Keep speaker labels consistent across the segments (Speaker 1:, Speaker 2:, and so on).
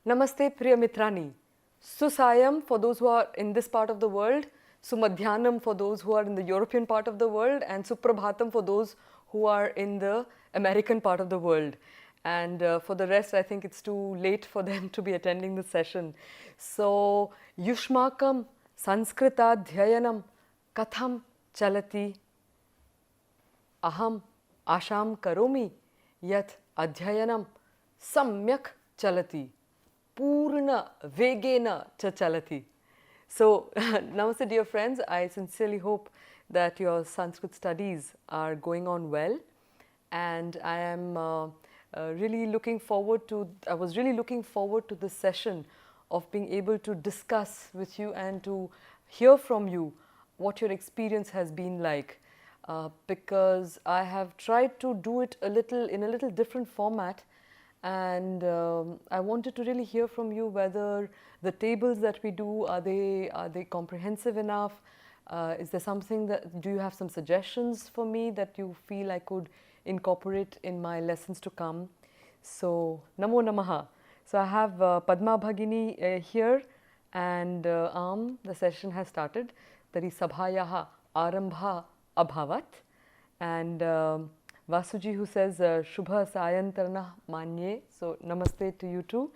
Speaker 1: Namaste Priya Mitrani. Susayam for those who are in this part of the world, Sumadhyanam for those who are in the European part of the world, and Suprabhatam for those who are in the American part of the world. And for the rest, I think it's too late for them to be attending the session. So, Yushmakam Sanskrita Dhyayanam Katham Chalati Aham Asham Karomi Yat Adhyayanam Samyak Chalati Purna Vegena Cha Chalati. So, namaste dear friends, I sincerely hope that your Sanskrit studies are going on well, and I am really looking forward to, I was really looking forward to this session of being able to discuss with you and to hear from you what your experience has been like, because I have tried to do it in a little different format, and I wanted to really hear from you whether the tables that we do, are they comprehensive enough? Is there something that, do you have some suggestions for me that you feel I could incorporate in my lessons to come? So, Namo Namaha. So, I have Padma Bhagini here, and the session has started. Tari Sabhayaha Arambha Abhavat, and Vasuji who says Shubha Sayantarana Manye. So, Namaste to you too.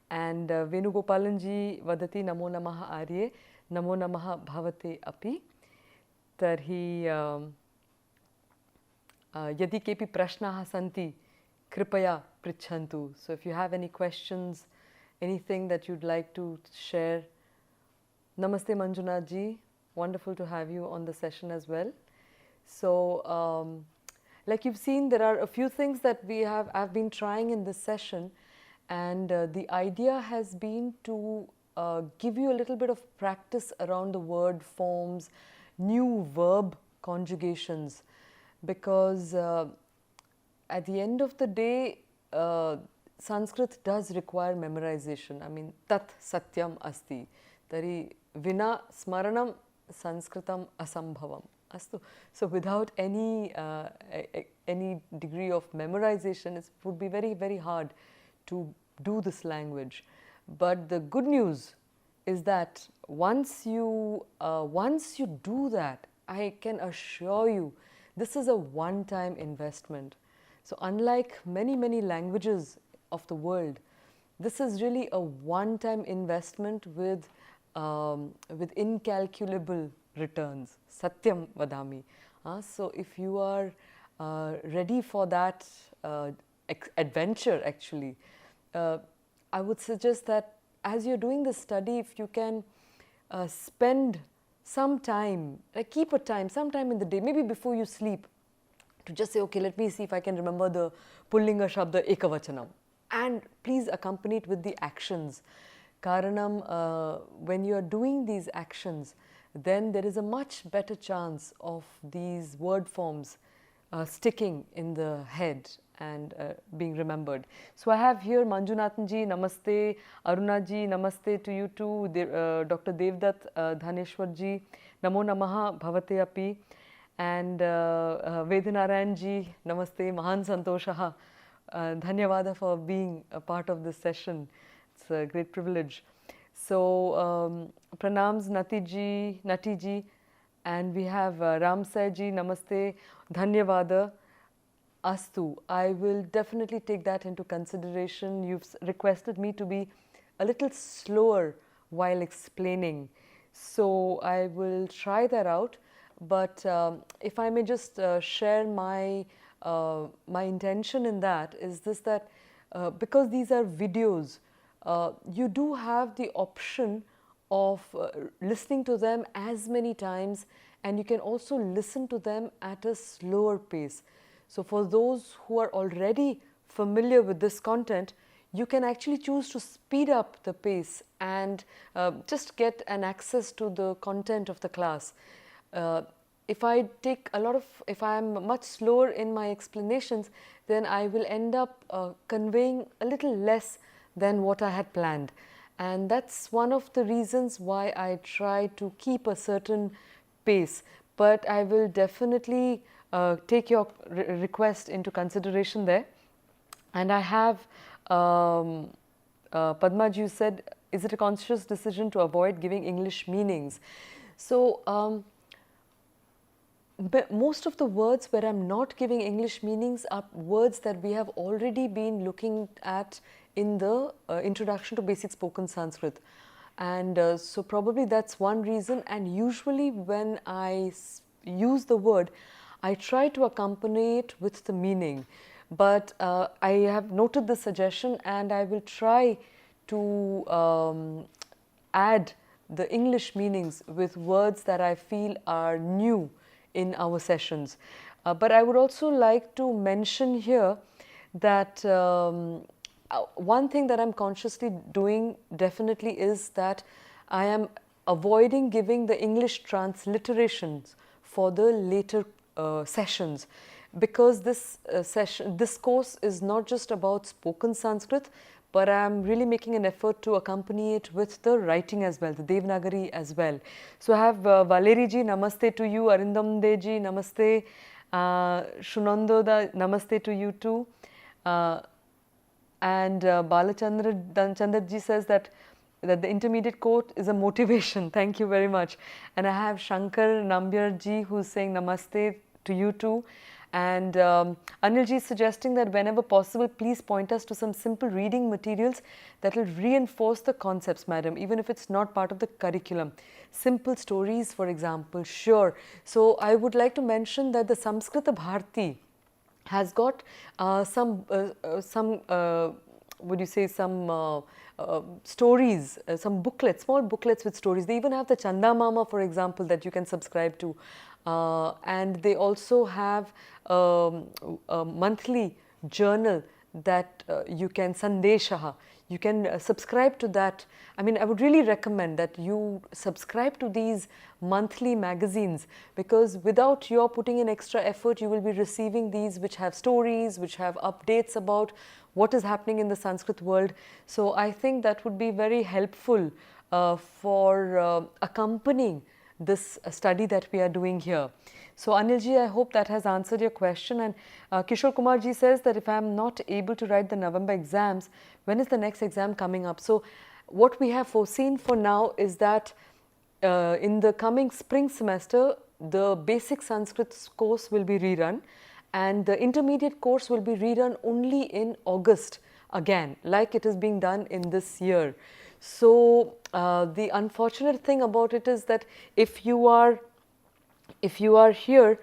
Speaker 1: And Venugopalanji Vadati Namo Namaha Arye Namo Namaha Bhavate Api. Tarhi Yadi Kepi Prashnaha Santi Kripaya Prichantu. So, if you have any questions, anything that you'd like to share. Namaste Manjunath ji, wonderful to have you on the session as well. So, like you've seen, there are a few things that I've been trying in this session, and the idea has been to give you a little bit of practice around the word forms, new verb conjugations, because at the end of the day, Sanskrit does require memorization. I mean, tat satyam asti, tari vina smaranam sanskritam asambhavam. Astu. So, without any degree of memorization, it would be very, very hard to do this language. But the good news is that once you do that, I can assure you, this is a one-time investment. So, unlike many languages of the world, this is really a one-time investment with incalculable returns. Satyam vadami. So, if you are ready for that adventure, actually, I would suggest that as you're doing this study, if you can spend some time, keep a time, sometime in the day, maybe before you sleep, to just say, okay, let me see if I can remember the Pullinga Shabda Ekavachanam, and please accompany it with the actions. Karanam, when you are doing these actions, then there is a much better chance of these word forms sticking in the head and being remembered. So, I have here Manjunathan ji, Namaste, Aruna ji, Namaste to you too, Dr. Devdutt Dhaneshwar ji, Namo Namaha Bhavate Api, and Vedinarayan ji, Namaste, Mahan Santoshaha, Dhanyavada for being a part of this session. It's a great privilege. So, pranams Nati ji, and we have Ramsay ji, Namaste, Dhanyavada, Astu. I will definitely take that into consideration. You've requested me to be a little slower while explaining, so I will try that out. But if I may just share my intention in that is this, that because these are videos, you do have the option of listening to them as many times, and you can also listen to them at a slower pace. So, for those who are already familiar with this content, you can actually choose to speed up the pace and just get an access to the content of the class. If I am much slower in my explanations, then I will end up conveying a little less than what I had planned, and that's one of the reasons why I try to keep a certain pace. But I will definitely take your request into consideration there, and I have Padmaj, you said, is it a conscious decision to avoid giving English meanings? So, but most of the words where I'm not giving English meanings are words that we have already been looking at in the introduction to basic spoken Sanskrit. And so probably that's one reason. And usually when I use the word, I try to accompany it with the meaning. But I have noted the suggestion, and I will try to add the English meanings with words that I feel are new in our sessions. But I would also like to mention here that one thing that I'm consciously doing definitely is that I am avoiding giving the English transliterations for the later sessions, because this this course is not just about spoken Sanskrit, but I am really making an effort to accompany it with the writing as well, the Devanagari as well. So I have Valeri ji, namaste to you. Arindam De ji, namaste. Shunando da, namaste to you too. And Balachandra ji says that the intermediate quote is a motivation. Thank you very much. And I have Shankar Nambyar ji who's saying namaste to you too. And Anil ji is suggesting that whenever possible, please point us to some simple reading materials that will reinforce the concepts, madam, even if it's not part of the curriculum. Simple stories, for example. Sure. So I would like to mention that the Samskrita Bharati has got some would you say, some stories, some booklets, small booklets with stories. They even have the Chanda Mama, for example, that you can subscribe to. And they also have a monthly journal that you can, Sandeshaha, you can subscribe to that. I mean, I would really recommend that you subscribe to these monthly magazines, because without your putting in extra effort, you will be receiving these which have stories, which have updates about what is happening in the Sanskrit world. So I think that would be very helpful for accompanying this study that we are doing here. So Anil ji, I hope that has answered your question. And Kishore Kumar ji says that if I am not able to write the November exams, when is the next exam coming up? So what we have foreseen for now is that in the coming spring semester, the basic Sanskrit course will be rerun, and the intermediate course will be rerun only in August again, like it is being done in this year. So the unfortunate thing about it is that if you are here,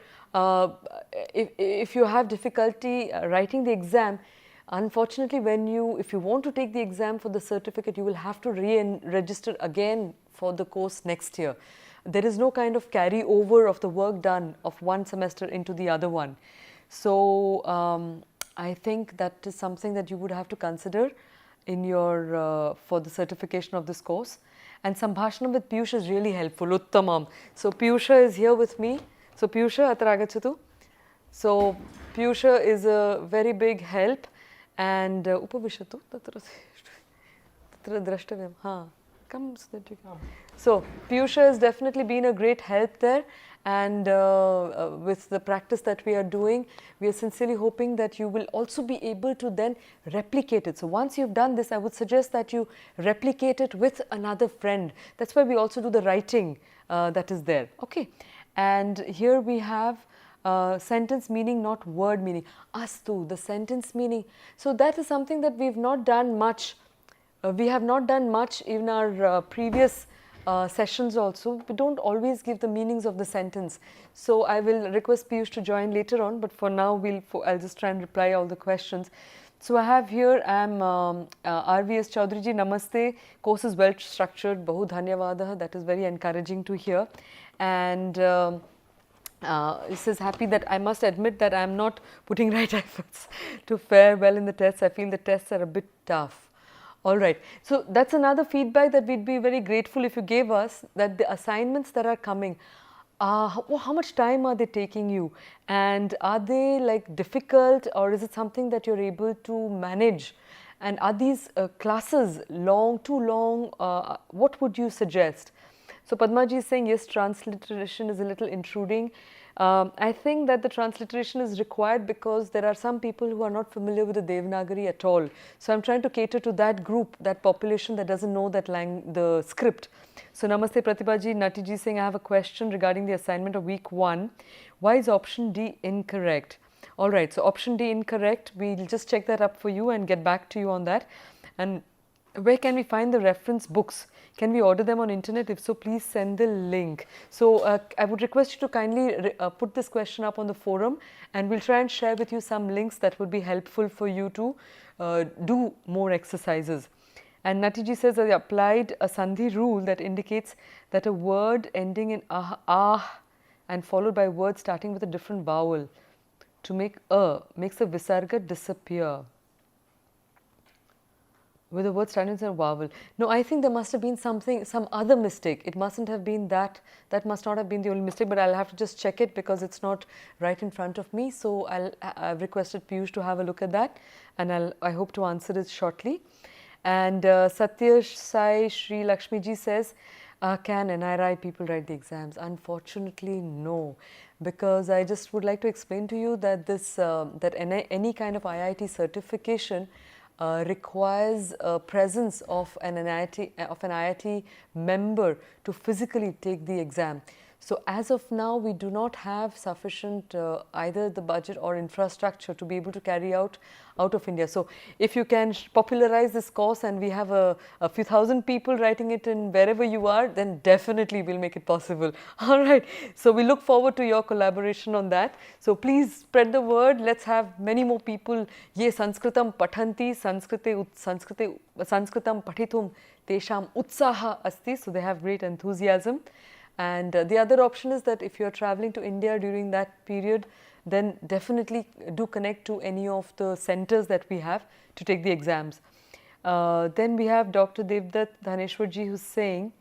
Speaker 1: if you have difficulty writing the exam, unfortunately, if you want to take the exam for the certificate, you will have to re-register again for the course next year. There is no kind of carry over of the work done of one semester into the other one. So I think that is something that you would have to consider in your for the certification of this course. And Sambhashanam with Piyush is really helpful. Uttamam. So Piyusha is here with me. So Piyusha, atra agachatu. So Piyusha is a very big help. And upavishatu tatra drashtavyam. Ha. Come so that you can. So Piyusha has definitely been a great help there. And with the practice that we are doing, we are sincerely hoping that you will also be able to then replicate it. So once you've done this, I would suggest that you replicate it with another friend. That's why we also do the writing that is there. Okay. And here we have sentence meaning, not word meaning. Astu, the sentence meaning. So that is something that we've not done much. We have not done much in our previous sessions also. We don't always give the meanings of the sentence. So I will request Piyush to join later on, but for now I'll just try and reply all the questions. So I have here, I'm RVS Choudry ji, namaste. Course is well structured, bahu dhanyavadaha. That is very encouraging to hear. And he says, happy that I must admit that I'm not putting right efforts to fare well in the tests. I feel the tests are a bit tough. All right. So that's another feedback that we'd be very grateful if you gave us, that the assignments that are coming, how much time are they taking you? And are they like difficult, or is it something that you're able to manage? And are these classes long, too long? What would you suggest? So Padmaji is saying, yes, transliteration is a little intruding. I think that the transliteration is required because there are some people who are not familiar with the Devanagari at all. So I'm trying to cater to that group, that population that doesn't know that the script. So Namaste Pratibhaji, Natiji saying, I have a question regarding the assignment of week 1. Why is option D incorrect? All right, so option D incorrect. We'll just check that up for you and get back to you on that. And where can we find the reference books? Can we order them on internet? If so, please send the link. So I would request you to kindly put this question up on the forum, and we'll try and share with you some links that would be helpful for you to do more exercises. And Natiji says that they applied a Sandhi rule that indicates that a word ending in ah and followed by a word starting with a different vowel to make makes the visarga disappear. With a word starting with a vowel. No, I think there must have been some other mistake. It mustn't have been that. That must not have been the only mistake, but I'll have to just check it because it's not right in front of me. So I've requested Piyush to have a look at that, and I hope to answer it shortly. And Satya Sai Sri Lakshmi ji says, can NRI people write the exams? Unfortunately, no, because I just would like to explain to you that this any kind of IIT certification requires presence of an IIT member to physically take the exam. So as of now, we do not have sufficient either the budget or infrastructure to be able to carry out of India. So if you can popularize this course and we have a few thousand people writing it in wherever you are, then definitely we'll make it possible. All right. So we look forward to your collaboration on that. So please spread the word. Let's have many more people. Ye Sanskritam pathanti, Sanskritam pathitum tesham utsaha asti. So they have great enthusiasm. And the other option is that if you are traveling to India during that period, then definitely do connect to any of the centers that we have to take the exams. Then we have Dr. Devdutt Dhaneshwarji who's saying,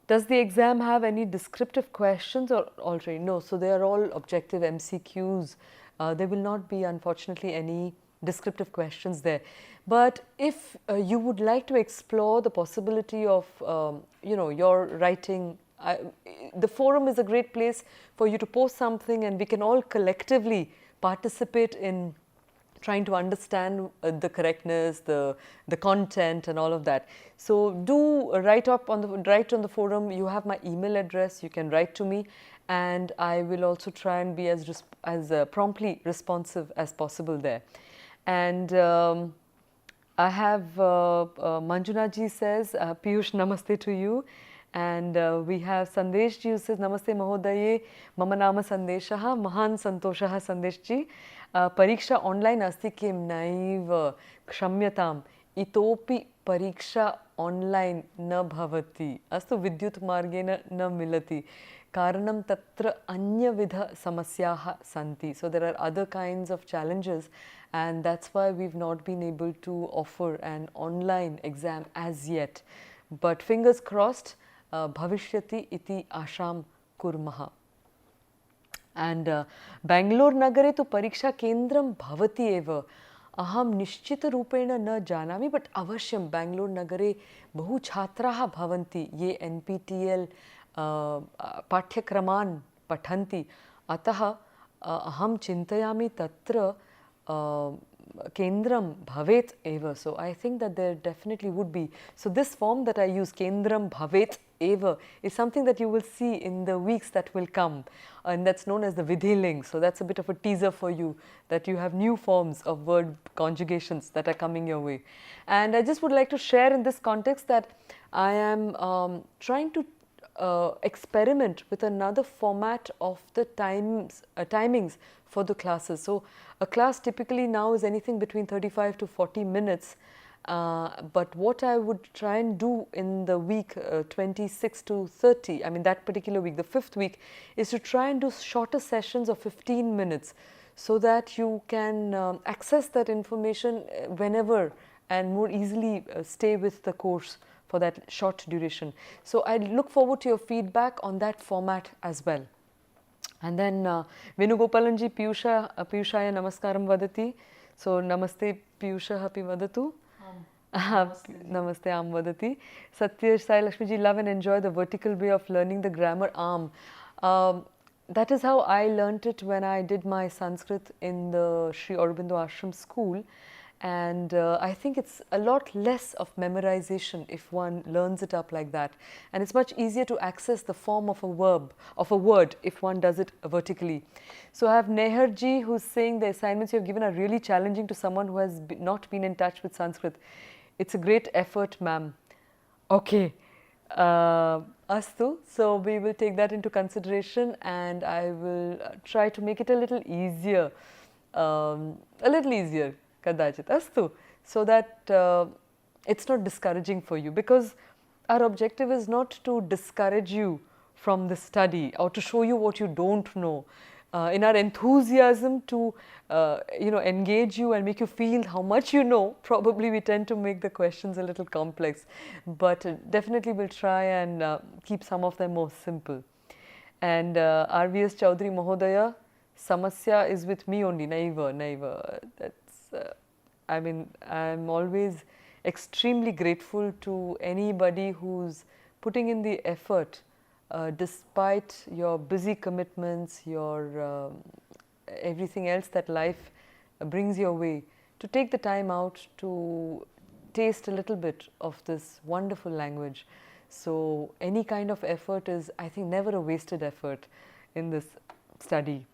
Speaker 1: does the exam have any descriptive questions or already? No, so they are all objective MCQs. There will not be, unfortunately, any descriptive questions there. But if you would like to explore the possibility of, your writing, the forum is a great place for you to post something, and we can all collectively participate in trying to understand the correctness, the content and all of that. So do write on the forum. You have my email address. You can write to me, and I will also try and be as promptly responsive as possible there. And I have Manjuna ji says, Piyush, namaste to you. And we have Sandesh ji who says, Namaste Mahodaye, Mama Nama Sandeshaha, Mahan Santoshaha Sandesh ji. Pariksha online asti kim naiv kshamyatam. Itopi pariksha online na bhavati. Astu vidyut margena na milati. Karanam tatra anyavidha samasyaha santi. So there are other kinds of challenges, and that's why we've not been able to offer an online exam as yet. But fingers crossed, bhavishyati iti asham kurmaha. And Bangalore nagare tu pariksha kendram bhavati eva. Aham nishchita rupena na janami, but avashyam Bangalore nagare bahu chhatraha bhavanti ye NPTEL पाठ्यक्रमान् पठन्ति अतः अहं चिन्तयामि तत्र केन्द्रं भवेत् एव. So I think that there definitely would be. So this form that I use, केन्द्रं भवेत् एव, is something that you will see in the weeks that will come, and that's known as the Vidhi link. So that's a bit of a teaser for you, that you have new forms of word conjugations that are coming your way. And I just would like to share in this context that I am trying to experiment with another format of the timings for the classes. So a class typically now is anything between 35 to 40 minutes, but what I would try and do in the week 26 to 30, I mean that particular week, the 5th week, is to try and do shorter sessions of 15 minutes so that you can access that information whenever and more easily stay with the course for that short duration. So I look forward to your feedback on that format as well. And then Venugopalanji Piyushaya Namaskaram Vadati. So Namaste Piyusha Happy Vadatu. Namaste, Amvadati. Satya Sai Lakshmiji, love and enjoy the vertical way of learning the grammar. Um, that is how I learnt it when I did my Sanskrit in the Sri Aurobindo Ashram school. And I think it's a lot less of memorization if one learns it up like that. And it's much easier to access the form of a verb, of a word, if one does it vertically. So I have Neharji who's saying the assignments you have given are really challenging to someone who has not been in touch with Sanskrit. It's a great effort, ma'am. Okay. Astu. So we will take that into consideration and I will try to make it a little easier. Kadachit. Astu. So that it's not discouraging for you, because our objective is not to discourage you from the study or to show you what you don't know. In our enthusiasm to engage you and make you feel how much you know, probably we tend to make the questions a little complex, but definitely we'll try and keep some of them more simple. And RVS Choudry Mahodaya, Samasya is with me only. Naiva. That's, I mean, I'm always extremely grateful to anybody who's putting in the effort despite your busy commitments, your everything else that life brings your way, to take the time out to taste a little bit of this wonderful language. So any kind of effort is, I think, never a wasted effort in this study.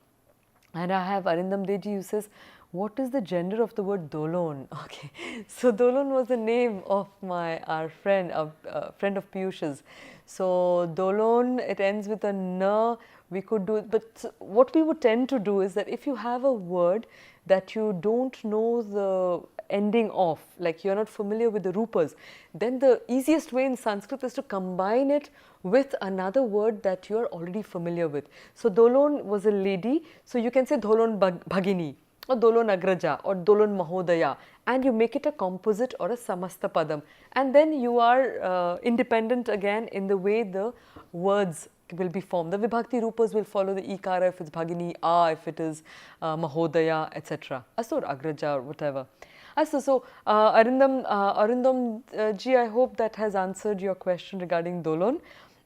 Speaker 1: And I have Arindam Deji who says, what is the gender of the word Dolon? Okay, so Dolon was the name of our friend of Piyush's. So Dolon, it ends with a n. We could do it, but what we would tend to do is that if you have a word that you don't know the ending of, like you're not familiar with the rupas, then the easiest way in Sanskrit is to combine it with another word that you're already familiar with. So Dolon was a lady, so you can say Dolon Bhagini, or Dolon Agraja, or Dolon Mahodaya, and you make it a composite or a samasta padam, and then you are independent again in the way the words will be formed. The vibhakti rupas will follow the ikara if it's Bhagini, if it is Mahodaya, etc. Asur Agraja or whatever. So Arindam ji, I hope that has answered your question regarding Dolon.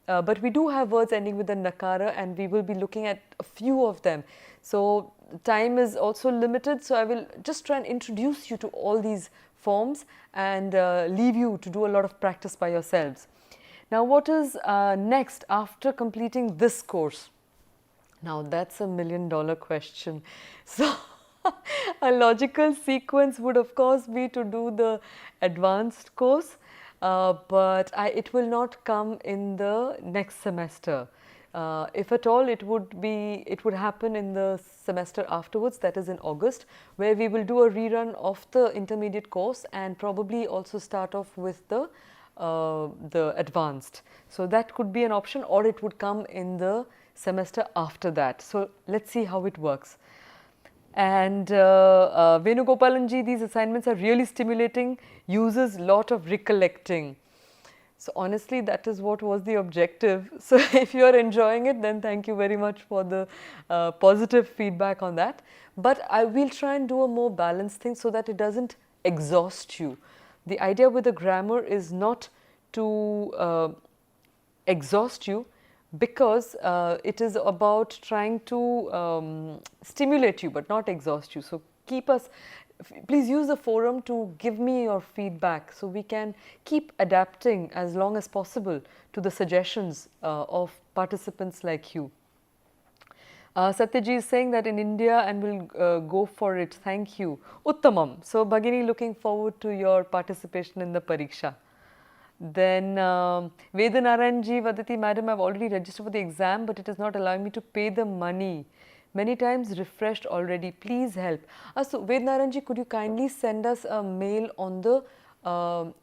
Speaker 1: But we do have words ending with a nakara and we will be looking at a few of them. So time is also limited, so I will just try and introduce you to all these forms and leave you to do a lot of practice by yourselves. Now what is next after completing this course? Now that's $1 million question. So a logical sequence would of course be to do the advanced course. But it will not come in the next semester. If at all, it would happen in the semester afterwards, that is in August, where we will do a rerun of the intermediate course and probably also start off with the advanced. So that could be an option, or it would come in the semester after that. So let's see how it works. And Venugopalanji, these assignments are really stimulating, uses lot of recollecting. So honestly, that is what was the objective. So if you are enjoying it, then thank you very much for the positive feedback on that. But I will try and do a more balanced thing so that it doesn't exhaust you. The idea with the grammar is not to exhaust you, because it is about trying to stimulate you but not exhaust you. So please use the forum to give me your feedback so we can keep adapting as long as possible to the suggestions of participants like you. Satyaji is saying that in India and will go for it. Thank you. Uttamam. So Bhagini, looking forward to your participation in the Pariksha. Then Vedanaranji Vadati, madam, I've already registered for the exam, but it is not allowing me to pay the money. Many times refreshed already. Please help. So Vedanaranji, could you kindly send us a mail on the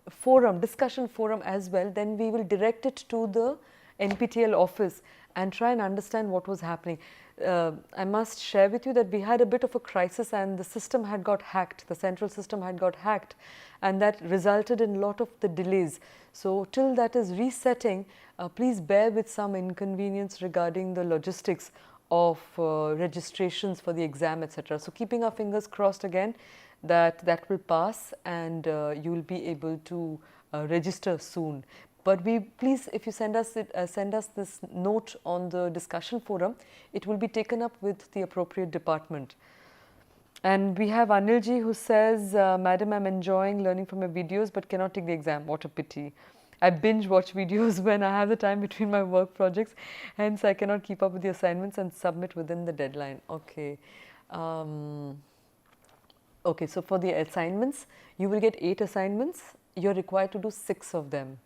Speaker 1: forum, discussion forum as well? Then we will direct it to the NPTEL office and try and understand what was happening. I must share with you that we had a bit of a crisis and the system had got hacked, the central system had got hacked, and that resulted in a lot of the delays. So till that is resetting, please bear with some inconvenience regarding the logistics of registrations for the exam, etc. So keeping our fingers crossed again that will pass, and you will be able to register soon. But please, if you send us this note on the discussion forum, it will be taken up with the appropriate department. And we have Anilji who says, Madam, I'm enjoying learning from your videos but cannot take the exam. What a pity. I binge watch videos when I have the time between my work projects, hence I cannot keep up with the assignments and submit within the deadline. Okay. Okay, so for the assignments, you will get 8 assignments. You're required to do 6 of them.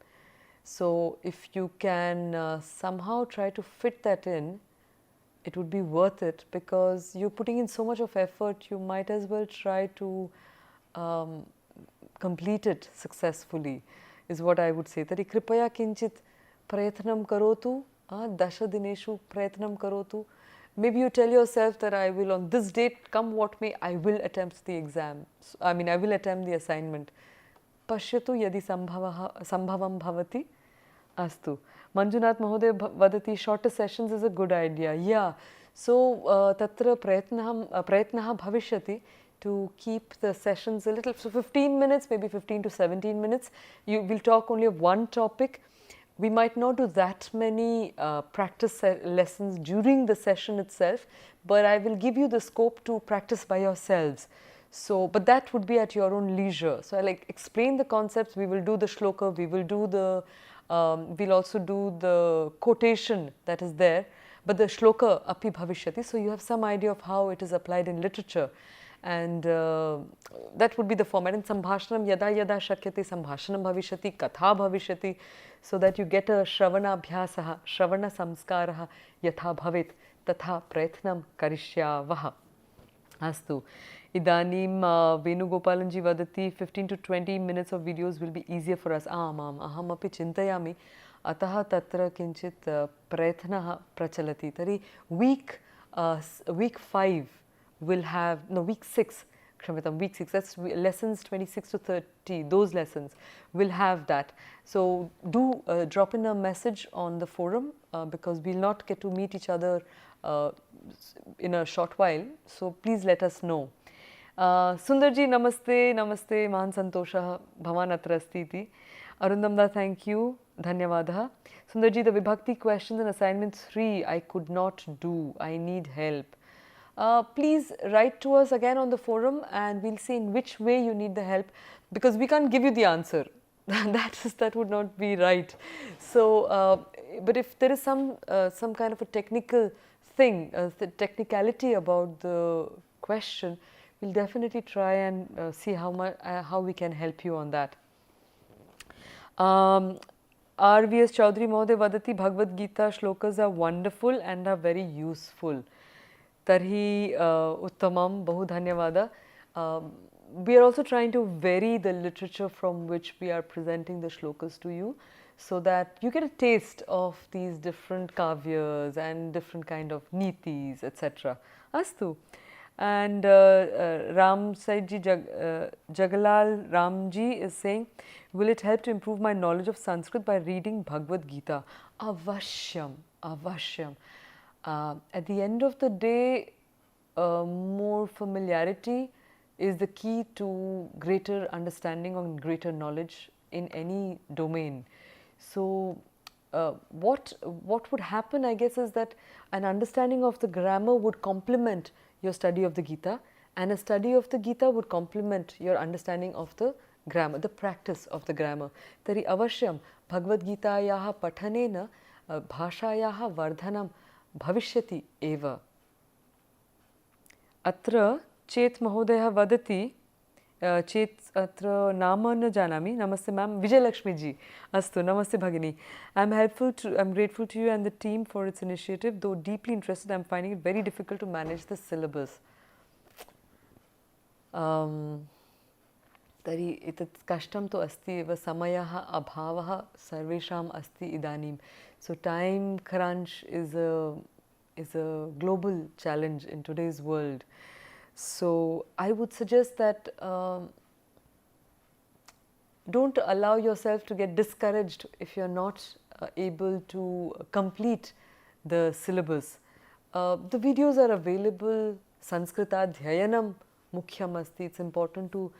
Speaker 1: So if you can somehow try to fit that in, it would be worth it, because you're putting in so much of effort, you might as well try to complete it successfully, is what I would say. Tari kripaya kinchit prayatnam karotu, dasha dineshu prayatnam karotu. Maybe you tell yourself that I will, on this date, come what may, I will attempt the exam. I mean, I will attempt the assignment. Pashyatu yadi sambhavam bhavati. Astu. Manjunath Mahoday vadati, shorter sessions is a good idea. Yeah. So, tatra prayatnaha bhavishyati to keep the sessions a little, so 15 minutes, maybe 15 to 17 minutes. You will talk only of one topic. We might not do that many practice lessons during the session itself, but I will give you the scope to practice by yourselves. So, but that would be at your own leisure. So, I like explain the concepts. We will do the shloka. We will do the we'll also do the quotation that is there, but the shloka api bhavishyati, so you have some idea of how it is applied in literature, and that would be the format. And sambhashanam yada yada shakyate sambhashanam bhavishyati, katha bhavishyati, so that you get a shravana abhyasaha, shravana samskaraha yatha bhavet tatha prayatnam karishyavaha. Astu. Idanim Venugopalanji vadati, 15 to 20 minutes of videos will be easier for us. Amam aham api chintayami ataha tatra kinchit prayatnaha prachalati. Tari week 5 will have, no, week 6, Kshamatam, week 6, that's lessons 26 to 30, those lessons will have that. So do drop in a message on the forum, because we'll not get to meet each other in a short while, so please let us know. Sundarji, namaste, namaste, Mahan Santosha, Bhavan atra asti iti. Arundamda, thank you, Dhanyavadaha. Sundarji, the Vibhakti questions and assignment 3 I could not do, I need help. Please write to us again on the forum, and we'll see in which way you need the help, because we can't give you the answer. That would not be right. So, but if there is some kind of a technical thing, the technicality about the question, we'll definitely try and see how we can help you on that. RVS Choudry Mahoday vadati, Bhagavad Gita shlokas are wonderful and are very useful. Tarhi uttamam, bahu dhanyavada. We are also trying to vary the literature from which we are presenting the shlokas to you, so that you get a taste of these different kavyas and different kind of nitis, etc. Astu. And Ram Saidji Jagalal Ramji is saying, will it help to improve my knowledge of Sanskrit by reading Bhagavad Gita? Avashyam, avashyam. At the end of the day, more familiarity is the key to greater understanding and greater knowledge in any domain. So, what would happen, I guess, is that an understanding of the grammar would complement your study of the Gita, and a study of the Gita would complement your understanding of the grammar, the practice of the grammar. Tari avashyam Bhagavad Gitayaha pathanena bhashayaha vardhanam bhavishyati eva. Atra Chet Mahodaya vadati, Chet atra nama na janami. Namaste ma'am. Vijay Lakshmi ji. Astu. Namaste bhagini. I'm grateful to you and the team for its initiative. Though deeply interested, I'm finding it very difficult to manage the syllabus. Tari etat kashtam to asti eva samayaha abhavaha sarvesham asti idanim. So time crunch is a global challenge in today's world. So I would suggest that don't allow yourself to get discouraged if you're not able to complete the syllabus. The videos are available. Sanskritadhyayanam mukhyam asti. It's important to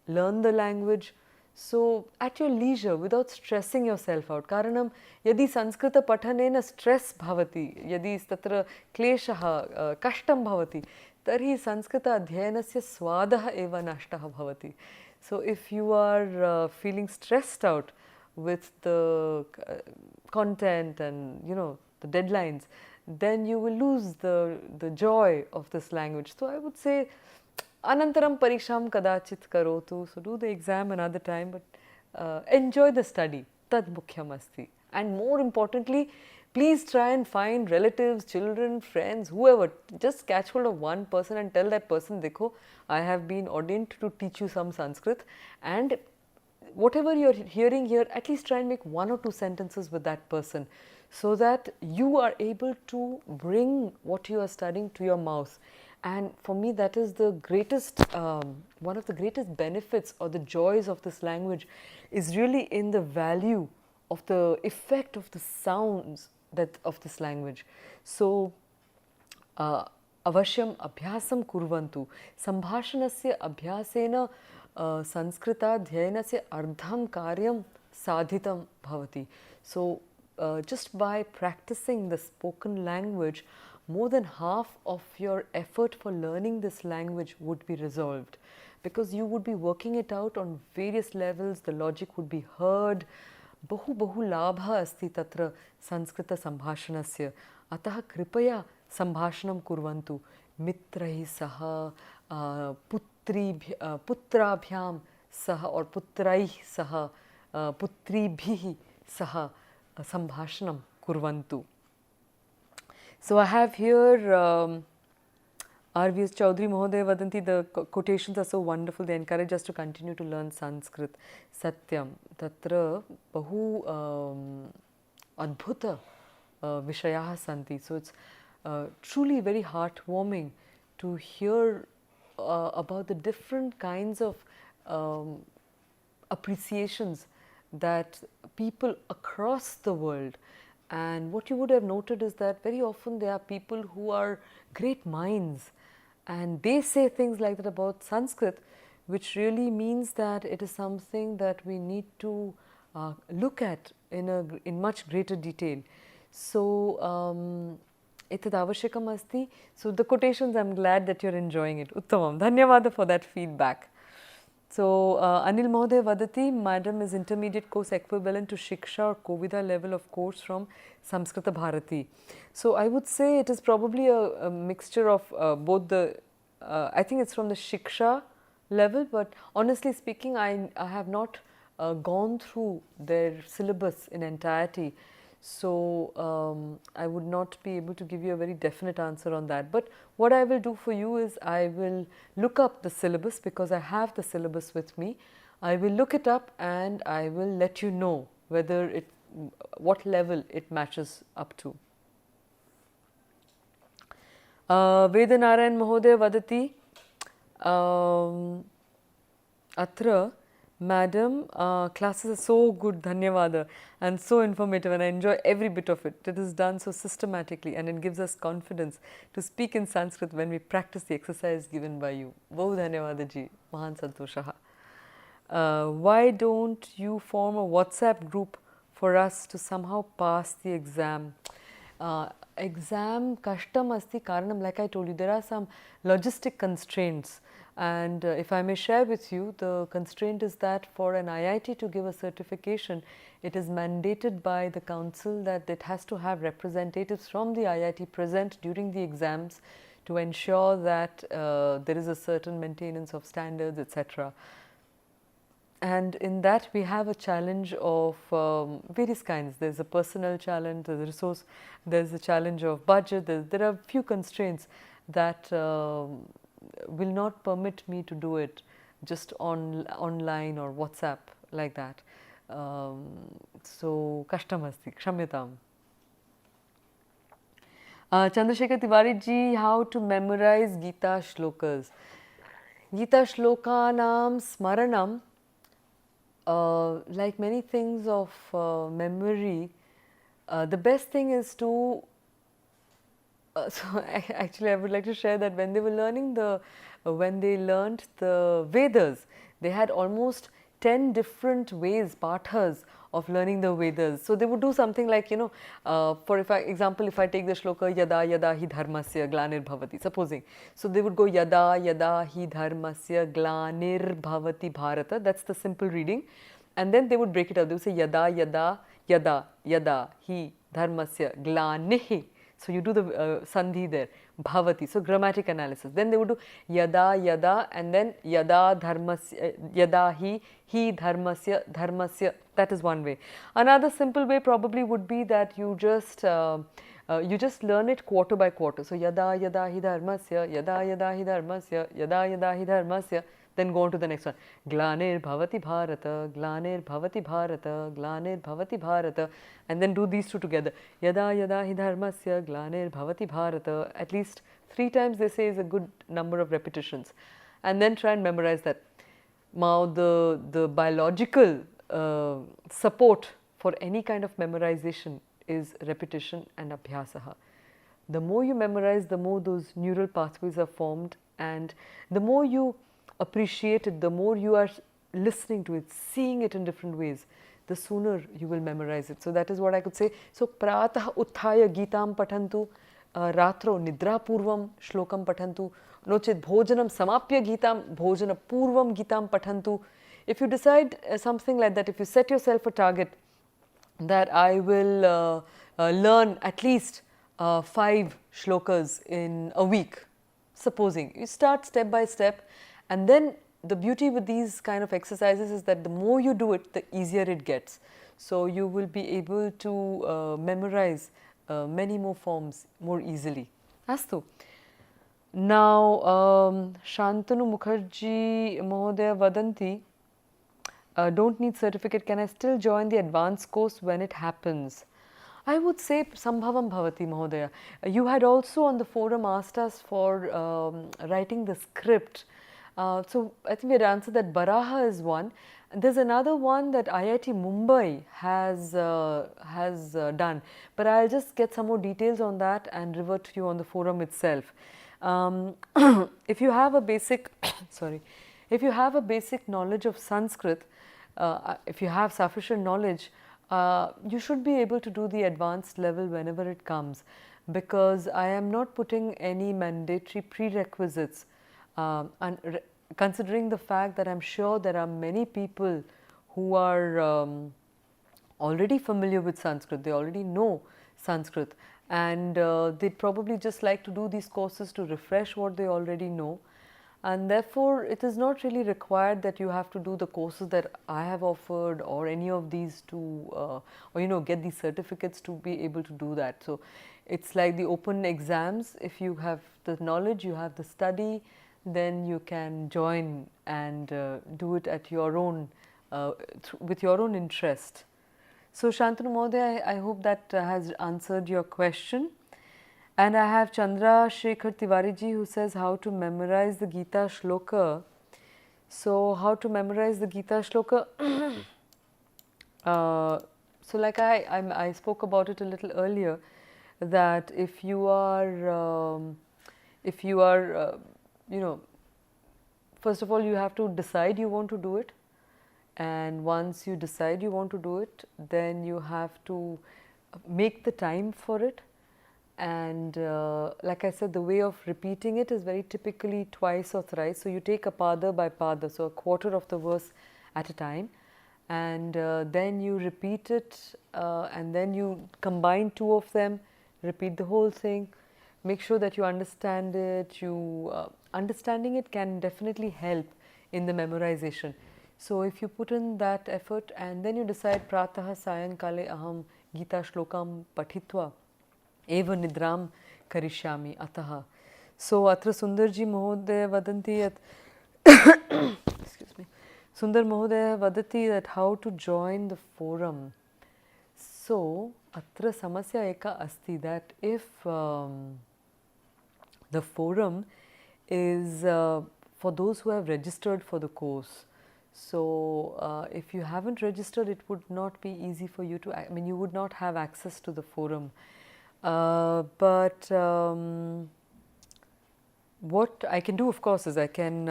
Speaker 1: learn the language. So at your leisure, without stressing yourself out. Karanam yadi Sanskrita pathanena stress bhavati, yadi tatra kleshah kashtam bhavati, tarhi Sanskrita adhyayanasya swadah eva nashtah bhavati. So if you are feeling stressed out with the content and the deadlines, then you will lose the joy of this language. So I would say Anantaram pariksham kadachit karotu. So do the exam another time, but enjoy the study. Tad mukhyam asti. And more importantly, please try and find relatives, children, friends, whoever. Just catch hold of one person and tell that person, Dekho, I have been ordained to teach you some Sanskrit, and whatever you're hearing here, at least try and make 1 or 2 sentences with that person, so that you are able to bring what you are studying to your mouth. And for me, that is the greatest, one of the greatest benefits or the joys of this language is really in the value of the effect of the sounds of this language. So, अवश्यम अभ्यासम कुर्वन्तु. संभाषणस्य अभ्यासेन संस्कृताध्ययनस्य अर्धं कार्यं साधितं भवति. So just by practicing the spoken language, more than half of your effort for learning this language would be resolved, because you would be working it out on various levels. The logic would be heard. बहु बहु लाभः अस्ति तत्र संस्कृत संभाषणस्य. अतः कृपया संभाषणं कुर्वन्तु मित्रैः सह, पुत्राभ्यां सह और पुत्रैः सह, पुत्रीभिः सह संभाषणं कुर्वन्तु. So I have here R.V.S. Choudry Mahoday Vadanti, the quotations are so wonderful, they encourage us to continue to learn Sanskrit. Satyam, tatra bahu adbhuta vishayah santi. So it's truly very heartwarming to hear about the different kinds of appreciations that people across the world. And what you would have noted is that very often there are people who are great minds, and they say things like that about Sanskrit, which really means that it is something that we need to look at in much greater detail. So, etad avashyakam asti. So, the quotations, I am glad that you are enjoying it. Uttamam. Dhanyavada for that feedback. So, Anil Mahoday Vadati, Madam is intermediate course equivalent to Shiksha or Kovida level of course from Samskrita Bharati. So, I would say it is probably a mixture of both the, I think it's from the Shiksha level, but honestly speaking, I have not gone through their syllabus in entirety. So, I would not be able to give you a very definite answer on that. But what I will do for you is I will look up the syllabus, because I have the syllabus with me. I will look it up and I will let you know whether what level it matches up to. Vedanarayan Mahoday Vadati, Atra, Madam, classes are so good, dhanyavada, and so informative, and I enjoy every bit of it. It is done so systematically, and it gives us confidence to speak in Sanskrit when we practice the exercise given by you. Bahu dhanyavada ji, mahan santoshaha. Why don't you form a WhatsApp group for us to somehow pass the exam? Exam kashtam asti karanam, like I told you, there are some logistic constraints. And if I may share with you, the constraint is that for an IIT to give a certification, it is mandated by the council that it has to have representatives from the IIT present during the exams to ensure that there is a certain maintenance of standards, etc. And in that we have a challenge of various kinds. There's a personnel challenge, there's a resource, there's a challenge of budget, there are a few constraints that will not permit me to do it just online or WhatsApp like that. So, kashtam asti, kshamyatam. Chandrasekhar Tiwari ji, how to memorize Gita shlokas? Gita shlokanam smaranam, like many things of memory, the best thing is to Actually, I would like to share that when they were learning when they learned the Vedas, they had almost 10 different ways, pathas of learning the Vedas. So they would do something like, for example, if I take the shloka yada yada hi dharmasya glanir bhavati, supposing. So they would go yada yada hi dharmasya glanir bhavati bharata, that's the simple reading. And then they would break it up. They would say yada yada yada yada hi dharmasya glanihi. So you do the sandhi there, bhavati. So grammatic analysis. Then they would do yada yada and then yada dharmasya, yada hi dharmasya. That is one way. Another simple way probably would be that you just learn it quarter by quarter. So yada yada hi dharmasya, yada yada hi dharmasya, yada yada hi dharmasya. Then go on to the next one. Glanir bhavati bharata, glanir bhavati bharata, glanir bhavati bharata. And then do these two together. Yada yada hi dharmasya, glanir bhavati bharata. At least 3 times they say is a good number of repetitions. And then try and memorize that. Now the biological support for any kind of memorization is repetition and abhyasaha. The more you memorize, the more those neural pathways are formed, and the more you appreciate it, the more you are listening to it, seeing it in different ways, the sooner you will memorize it. So that is what I could say. So pratah utthaya gitam pathantu, ratro nidra purvam shlokam pathantu, nochit bhojanam samapya gitam bhojana purvam gitam pathantu. If you decide something like that, if you set yourself a target that I will learn at least 5 shlokas in a week, supposing, you start step by step. And then the beauty with these kind of exercises is that the more you do it, the easier it gets. So you will be able to memorize many more forms more easily. Astu. Now, Shantanu Mukherjee Mahodaya Vadanti, don't need certificate, can I still join the advanced course when it happens? I would say Sambhavam Bhavati Mahodaya. You had also on the forum asked us for writing the script. So I think we had answered that Baraha is one. There's another one that IIT Mumbai has done, but I'll just get some more details on that and revert to you on the forum itself. If you have a basic, if you have a basic knowledge of Sanskrit, if you have sufficient knowledge, you should be able to do the advanced level whenever it comes, because I am not putting any mandatory prerequisites. And considering the fact that I'm sure there are many people who are already familiar with Sanskrit, they already know Sanskrit, and they'd probably just like to do these courses to refresh what they already know. And therefore, it is not really required that you have to do the courses that I have offered or any of these to, get these certificates to be able to do that. So it's like the open exams. If you have the knowledge, you have the study, then you can join and do it at your own, with your own interest. So Shantanu Mahodaya, I hope that has answered your question. And I have Chandra Shekhar Tiwari ji who says how to memorize the Gita shloka. So how to memorize the Gita shloka? So like I spoke about it a little earlier, that if you are first of all, you have to decide you want to do it, and once you decide you want to do it, then you have to make the time for it. And like I said, the way of repeating it is very typically twice or thrice. So you take a pada by pada, so a quarter of the verse at a time, and then you repeat it, and then you combine 2 of them, repeat the whole thing. Make sure that you understand it. Understanding it can definitely help in the memorization. So if you put in that effort and then you decide pratah sayankale aham Gita shlokam pathitva eva nidram karishyami ataha. So atra Sundarji Mahodaya vadanti yat excuse me, Sundar Mahodaya vadati that how to join the forum. So atra samasya eka asti, that if the forum is for those who have registered for the course. So if you haven't registered, it would not be easy for you to, you would not have access to the forum. But what I can do, of course, is I can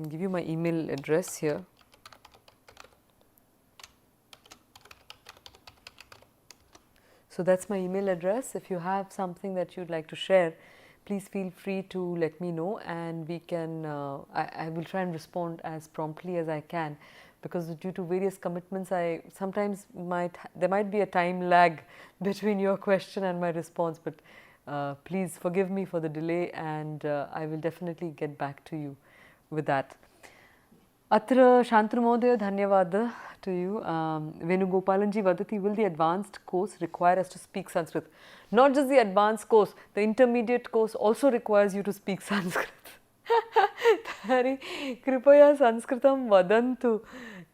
Speaker 1: give you my email address here. So that's my email address. If you have something that you'd like to share, please feel free to let me know, and we can. I will try and respond as promptly as I can, because due to various commitments, I sometimes there might be a time lag between your question and my response. But please forgive me for the delay, and I will definitely get back to you with that. Atra Shantanu Dhanyavada to you. Venugopalanji Vadati, will the advanced course require us to speak Sanskrit? Not just the advanced course, the intermediate course also requires you to speak Sanskrit. Tari Kripaya Sanskritam Vadantu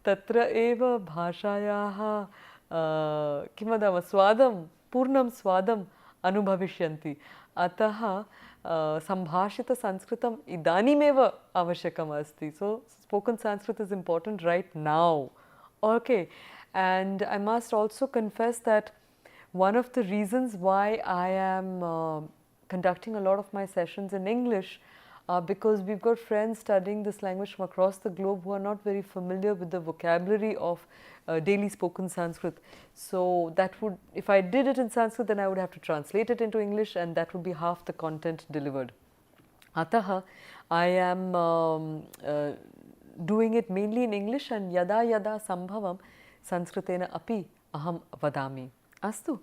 Speaker 1: Tatra Eva Bhashayaha Kimadama Swadam Purnam Swadam Anubhavishyanti. Ataha Sambhashita Sanskritam Idanimeva Avashyakam Asti. So, spoken Sanskrit is important right now. Okay, and I must also confess that one of the reasons why I am conducting a lot of my sessions in English because we've got friends studying this language from across the globe who are not very familiar with the vocabulary of daily spoken Sanskrit. So that would, if I did it in Sanskrit, then I would have to translate it into English, and that would be half the content delivered. Ataha, I am doing it mainly in English, and yada yada sambhavam Sanskritena api aham vadami. Astu.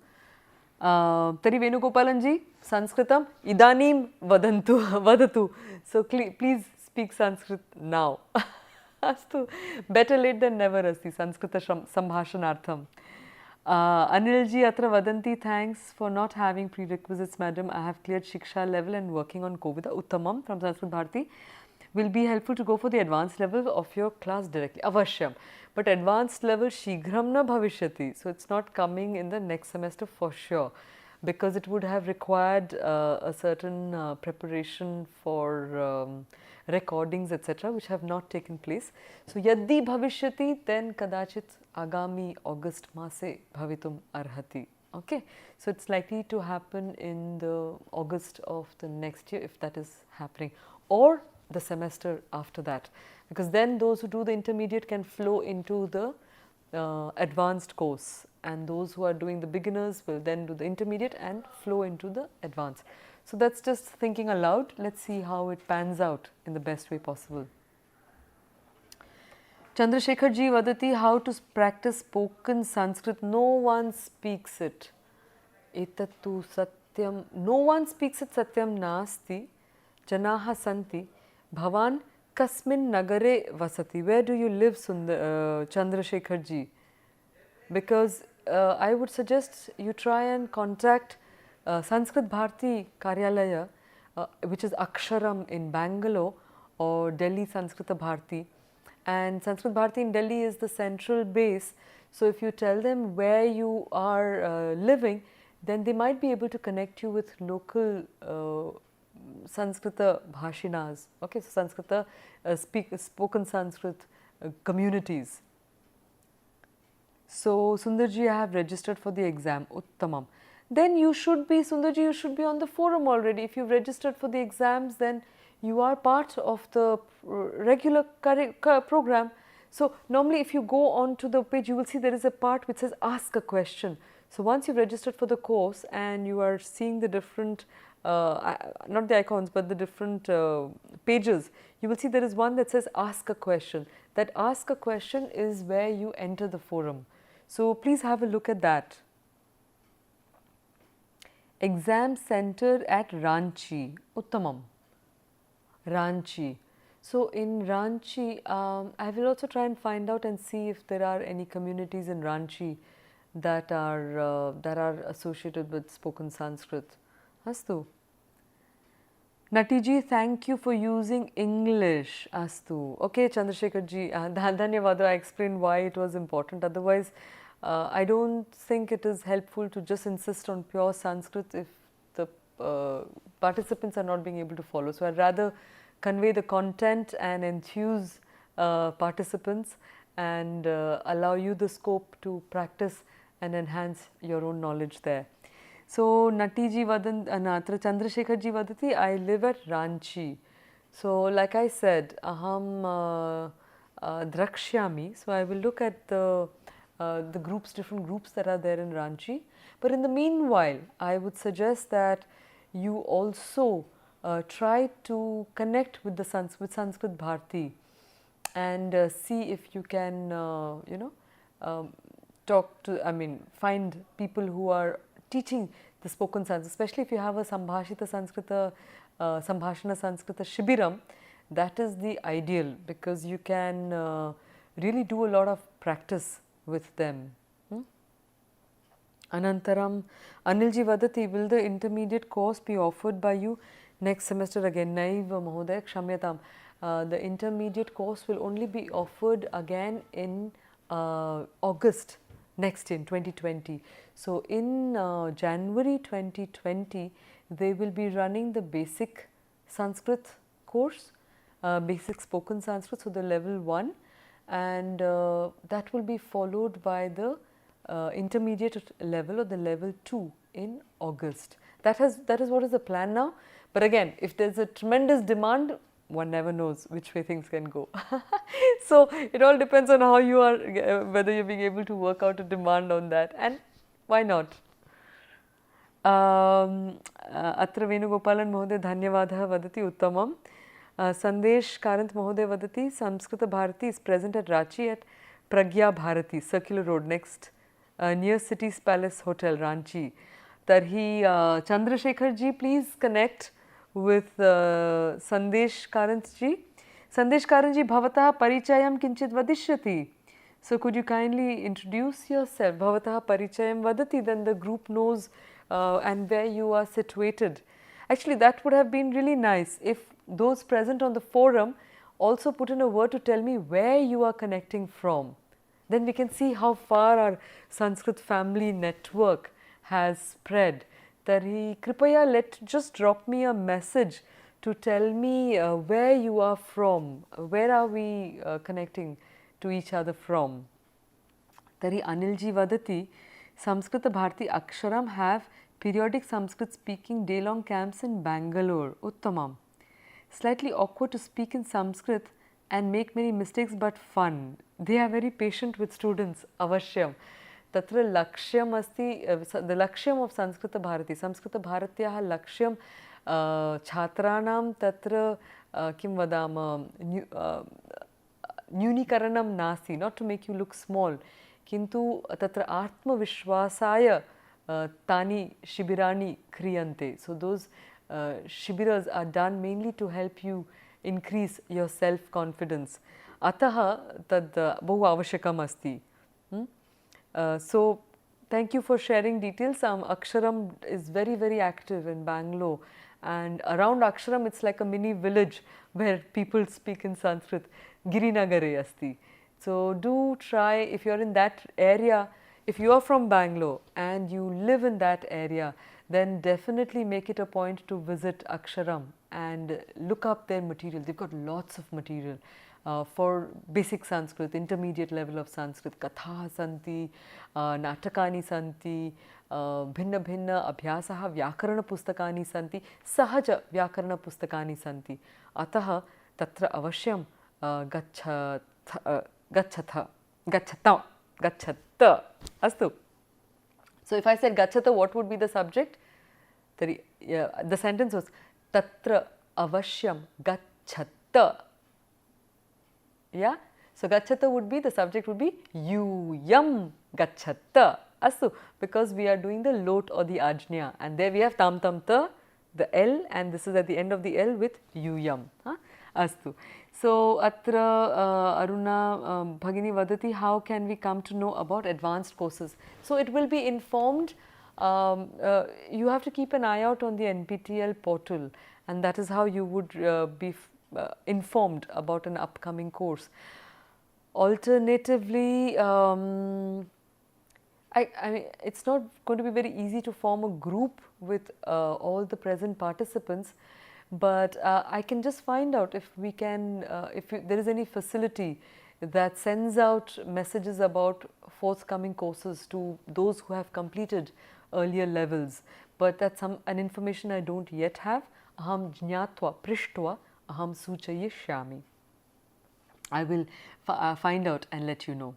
Speaker 1: Tari Venugopalanji, Sanskritam idanim vadantu vadatu. So please speak Sanskrit now. Astu. Better late than never asti. Sanskrita sambhashanartham. Anilji atra vadanti, thanks for not having prerequisites, madam. I have cleared Shiksha level and working on Kovida. Uttamam from Sanskrit Bharati. Will be helpful to go for the advanced level of your class directly. Avashyam. But advanced level shighram na bhavishyati. So it's not coming in the next semester for sure, because it would have required a certain preparation for recordings, etc., which have not taken place. So yaddi bhavishyati, then kadachit agami August mase bhavitum arhati. Okay, so it's likely to happen in the August of the next year, if that is happening, or the semester after that, because then those who do the intermediate can flow into the advanced course, and those who are doing the beginners will then do the intermediate and flow into the advanced. So that's just thinking aloud. Let's see how it pans out in the best way possible. Chandrasekhar ji vadati, how to practice spoken Sanskrit? No one speaks it. Etattu satyam. No one speaks it. Satyam nasti. Janaha santi. Bhavan kasmin nagare vasati. Where do you live, Chandrasekhar ji? Because I would suggest you try and contact Sanskrit Bharati Karyalaya, which is Aksharam in Bangalore, or Delhi Sanskrita Bharati. And Sanskrit Bharati in Delhi is the central base. So if you tell them where you are living, then they might be able to connect you with local Sanskrita Bhashinas, okay, so Sanskrita spoken Sanskrit communities. So Sundarji, I have registered for the exam. Uttamam. Then you should be, Sundarji, you should be on the forum already. If you've registered for the exams, then you are part of the regular program. So normally if you go on to the page, you will see there is a part which says ask a question. So once you've registered for the course and you are seeing the different not the icons, but the different pages, you will see there is one that says ask a question. That ask a question is where you enter the forum. So please have a look at that. Exam center at Ranchi. Uttamam. Ranchi. So in Ranchi, I will also try and find out and see if there are any communities in Ranchi that are associated with spoken Sanskrit. Astu. Natiji, thank you for using English. Astu. Okay, Chandrasekhar ji, Dhanyavada, I explained why it was important. Otherwise, I don't think it is helpful to just insist on pure Sanskrit if the participants are not being able to follow. So I'd rather convey the content and enthuse participants and allow you the scope to practice and enhance your own knowledge there. So Natiji Natra Chandrasekhar ji vadati, I live at Ranchi. So like I said, aham drakshyami. So I will look at the groups, different groups that are there in Ranchi. But in the meanwhile, I would suggest that you also try to connect with with Sanskrit Bharati and see if you can, um, talk to, find people who are teaching the spoken Sanskrit, especially if you have a Sambhashita Sanskrita, Sambhashana Sanskrita Shibiram. That is the ideal, because you can really do a lot of practice with them. Anantaram, Anilji vadati, will the intermediate course be offered by you next semester again? Naiva Mahodaya Kshamyatam. The intermediate course will only be offered again in August next in 2020. So in January 2020, they will be running the basic Sanskrit course, basic spoken Sanskrit, so the level 1, and that will be followed by the intermediate level or the level 2 in August. That is what is the plan now. But again, if there is a tremendous demand, one never knows which way things can go. So it all depends on how you are, whether you're being able to work out a demand on that, and why not. अत्र वेणुगोपालन् महोदय धन्यवादः वदति उत्तमम्. Sandesh Karant Mahoday vadati, Samskrita Bharati is present at Ranchi at Pragya Bharati, Circular Road, next near City's Palace Hotel, Ranchi. Tarhi Chandrasekhar ji, please connect with Sandesh Karant ji. Sandesh Karant ji, bhavatah parichayam kinchit vadishyati. So could you kindly introduce yourself? Bhavatah parichayam vadati, then the group knows and where you are situated. Actually, that would have been really nice if those present on the forum also put in a word to tell me where you are connecting from. Then we can see how far our Sanskrit family network has spread. Tari kripaya just drop me a message to tell me where you are from, where are we connecting to each other from. Tari Anilji vadati, Samskrita Bharati Aksharam have periodic Sanskrit speaking day-long camps in Bangalore. Uttamam. Slightly awkward to speak in Sanskrit and make many mistakes, but fun. They are very patient with students. Avashyam. Tatra lakshyam asti, the lakshyam of Sanskrita Bharati. Sanskrita Bharatyaha lakshyam chhatranam tatra kim vadama nyunikaranam nasti, not to make you look small. Kintu tatra atma vishwasaya tani shibirani kriyante. So those shibiras are done mainly to help you increase your self-confidence. Ataha tad bahu avashyakam asti. So thank you for sharing details. Aksharam is very, very active in Bangalore, and around Aksharam it's like a mini village where people speak in Sanskrit. Girinagare asti. So do try, if you're in that area, if you are from Bangalore and you live in that area, then definitely make it a point to visit Aksharam and look up their material. They've got lots of material for basic Sanskrit, intermediate level of Sanskrit. Katha santi, natakani santi, bhinna bhinna abhyasaha vyakarana pustakani santi, sahaja vyakarana pustakani santi. Ataha tatra avashyam gacchata. Astu. So if I said gachata, what would be the subject? The sentence was tatra avashyam gachata. Yeah. So gachata would be, the subject would be yam gachata. Astu. Because we are doing the lot or the ajna, and there we have tam tam ta, the L, and this is at the end of the L with yam. Astu. So atra Aruna Bhagini vadati, how can we come to know about advanced courses? So it will be informed. You have to keep an eye out on the NPTEL portal, and that is how you would be informed about an upcoming course. Alternatively, I mean, it's not going to be very easy to form a group with all the present participants, but I can just find out if we can, there is any facility that sends out messages about forthcoming courses to those who have completed earlier levels, but that's an information I don't yet have. Aham jnatva prishtva aham suchayishyami. I will find out and let you know.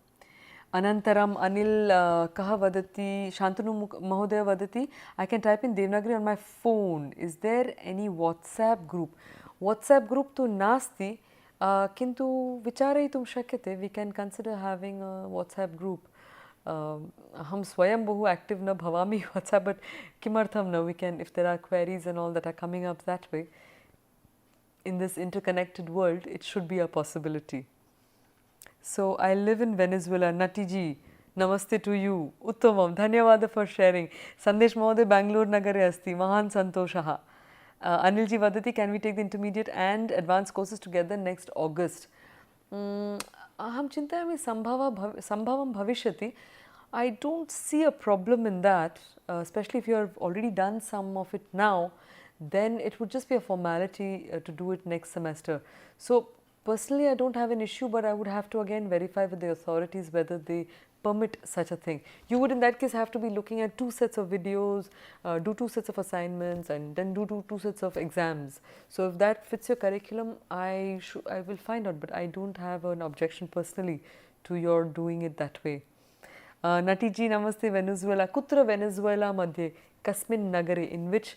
Speaker 1: Anantaram Anil Kaha Vadati, Shantanu Mahodaya Vadati, I can type in Devanagari on my phone. Is there any WhatsApp group? WhatsApp group tu nasti, kintu vicharayitum shakyate. We can consider having a WhatsApp group. Aham swayam bahu active na bhavami WhatsApp, but kimartham na, we can, if there are queries and all that are coming up that way, in this interconnected world, it should be a possibility. So, I live in Venezuela. Natiji, namaste to you. Uttamam, dhanyavada for sharing. Sandesh Mahoday, Bangalore Nagare asti. Mahan santoshaha. Anilji vadati, can we take the intermediate and advanced courses together next August? Aham chintayami sambhavam bhavishyati. I don't see a problem in that, especially if you have already done some of it now. Then it would just be a formality to do it next semester. So, personally, I don't have an issue, but I would have to again verify with the authorities whether they permit such a thing. You would in that case have to be looking at 2 sets of videos, do 2 sets of assignments, and then do 2 sets of exams. So, if that fits your curriculum, I will find out, but I don't have an objection personally to your doing it that way. Natiji, namaste Venezuela. Kutra Venezuela madhye kasmin nagare, in which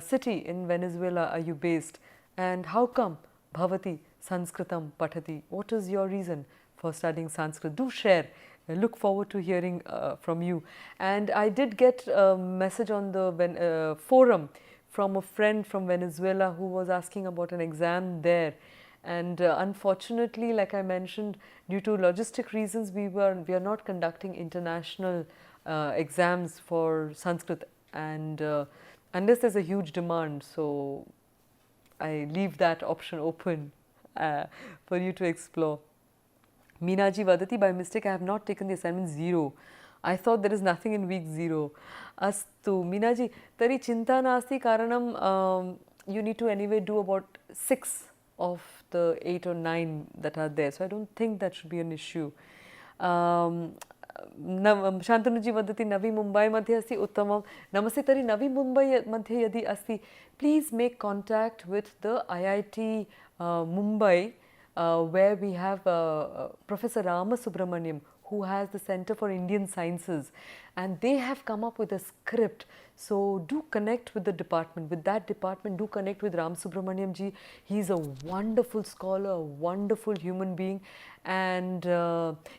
Speaker 1: city in Venezuela are you based, and how come bhavati Sanskritam patati? What is your reason for studying Sanskrit? Do share. I look forward to hearing from you. And I did get a message on the forum from a friend from Venezuela who was asking about an exam there. And unfortunately, like I mentioned, due to logistic reasons, we are not conducting international exams for Sanskrit, and unless there's a huge demand, so I leave that option open for you to explore. Meenaji Vadati, by mistake I have not taken the assignment 0. I thought there is nothing in week 0. Astu. Meenaji, tari chinta nasti karanam, you need to anyway do about 6 of the 8 or 9 that are there. So I don't think that should be an issue. Shantanuji Vadati, Navi Mumbai Madhye asti uttamam. Namaste tari Navi Mumbai Madhye yadi asti. Please make contact with the IIT Mumbai, where we have Professor Rama Subramaniam, who has the Center for Indian Sciences, and they have come up with a script. So do connect with the department. With that department, do connect with Ram Subramaniam ji. He is a wonderful scholar, a wonderful human being, and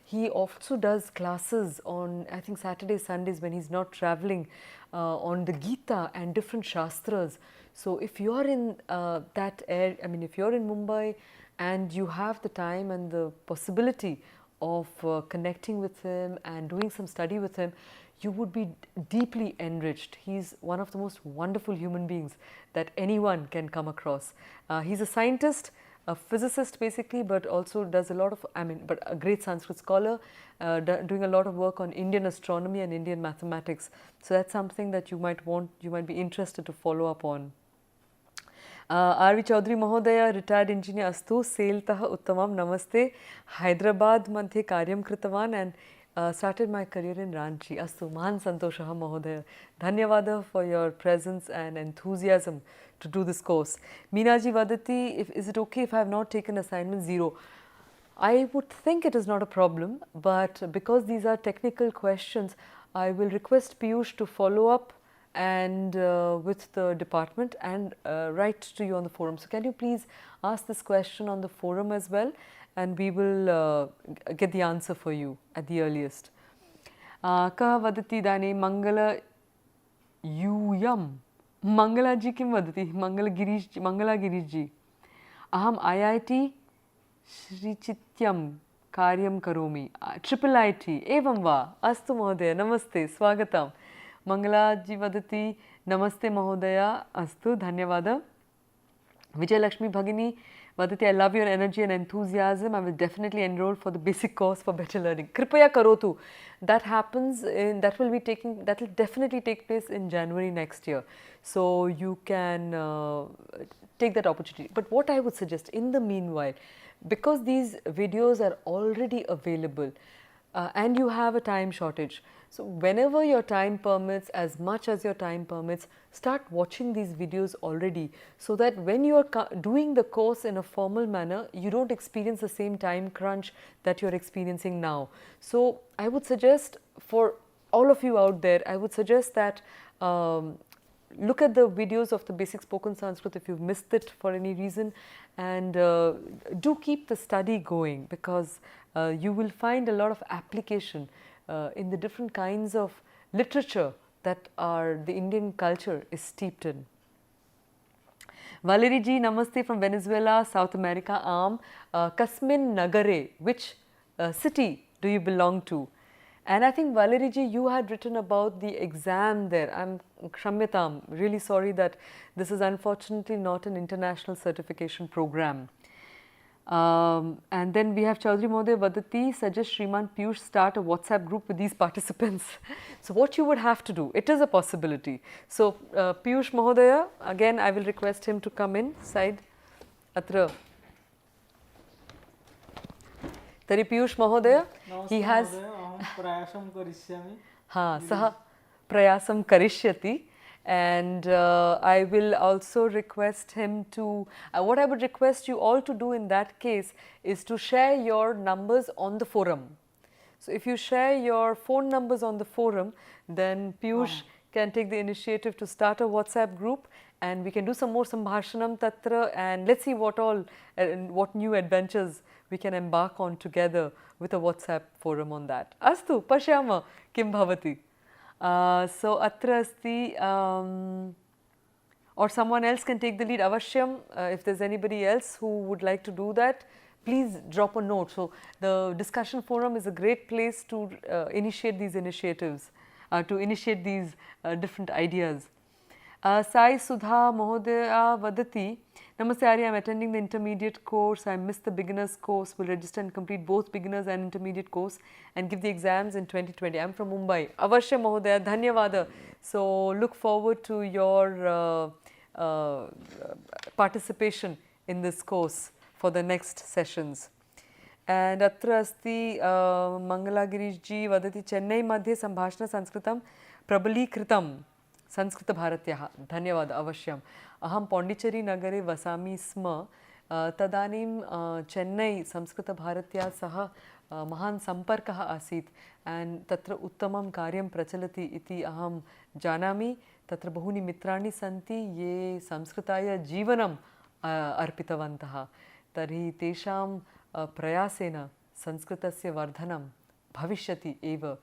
Speaker 1: he also does classes on, I think, Saturdays, Sundays when he's not traveling, on the Gita and different Shastras. So if you are in that area, I mean, if you're in Mumbai and you have the time and the possibility of connecting with him and doing some study with him, you would be deeply enriched. He's one of the most wonderful human beings that anyone can come across. He's a scientist, a physicist basically, but also does a lot of, but a great Sanskrit scholar, doing a lot of work on Indian astronomy and Indian mathematics. So that's something that you might be interested to follow up on. R.V. Choudry Mahodaya, retired engineer astu, Seltaha Uttamam, Namaste. Hyderabad Madhye Karyam Kritavan and started my career in Ranchi. Astu, Mahan Santoshaha Mahodaya. Dhanyavada for your presence and enthusiasm to do this course. Meenaji Vadati, is it okay if I have not taken assignment 0? I would think it is not a problem, but because these are technical questions, I will request Piyush to follow up and with the department and write to you on the forum. So can you please ask this question on the forum as well, and we will get the answer for you at the earliest. Ka vadati dane Mangala Yuyam. Mangala ji kim vadati? Mangala Girish ji. Aham IIT Shrichityam Karyam Karomi. Triple IT. Evam va. Astu Mahodaya. Namaste. Swagatam. Mangala ji vadati, namaste Mahodaya, astu, dhanyavada. Vijay Lakshmi Bhagini vadati, I love your energy and enthusiasm. I will definitely enroll for the basic course for better learning. Kripaya karotu. That happens, that will definitely take place in January next year. So you can take that opportunity. But what I would suggest in the meanwhile, because these videos are already available, and you have a time shortage. So whenever your time permits, as much as your time permits, start watching these videos already, so that when you are doing the course in a formal manner, you don't experience the same time crunch that you are experiencing now. So I would suggest, for all of you out there, I would suggest that look at the videos of the basic spoken Sanskrit if you've missed it for any reason, and do keep the study going, because you will find a lot of application in the different kinds of literature that the Indian culture is steeped in. Valerie ji, namaste from Venezuela, South America. Kasmin Nagare, which city do you belong to? And I think Valerie ji, you had written about the exam there. I'm Kshamyatam, really sorry that this is unfortunately not an international certification program. And then we have Choudry Mohdaya Vadati, suggest Shriman Piyush start a WhatsApp group with these participants. So what you would have to do, it is a possibility. So Piyush Mohdaya, again I will request him to come inside. Atra. Tari Piyush Mohdaya, he has Saha Prayasam Karishyati, and I will also request him to, what I would request you all to do in that case is to share your numbers on the forum. So if you share your phone numbers on the forum, then Piyush can take the initiative to start a WhatsApp group, and we can do some more Sambhashanam Tatra, and let's see what what new adventures we can embark on together with a WhatsApp forum on that. Astu, pashyama kim bhavati. So atra asti, or someone else can take the lead. Avashyam, if there's anybody else who would like to do that, please drop a note. So the discussion forum is a great place to initiate these initiatives, to initiate these different ideas. Sai Sudha Mohdaya Vadati, Namaste Arya, I am attending the intermediate course. I missed the beginners course. Will register and complete both beginners and intermediate course and give the exams in 2020. I am from Mumbai. Avashya Mohdaya, Dhanyavada. So look forward to your participation in this course for the next sessions. And Atra Asti Mangala Girish ji Vadati, Chennai Madhye Sambhashana Sanskritam Prabalikritam Sanskrit Bharatyah. Dhanyavad Avashyam. Aham Pondicherry Nagare Vasami Sma. Tadanim Chennai Sanskrit Bharatya Saha Mahan Samparkah Asit. And Tatra Uttamam Karyam Prachalati iti aham janami. Tatra Bahuni Mitrani Santi ye Sanskritaya Jivanam Arpitavantaha. Tarhi Tesham Prayasena Sanskritasya Vardhanam Bhavishyati eva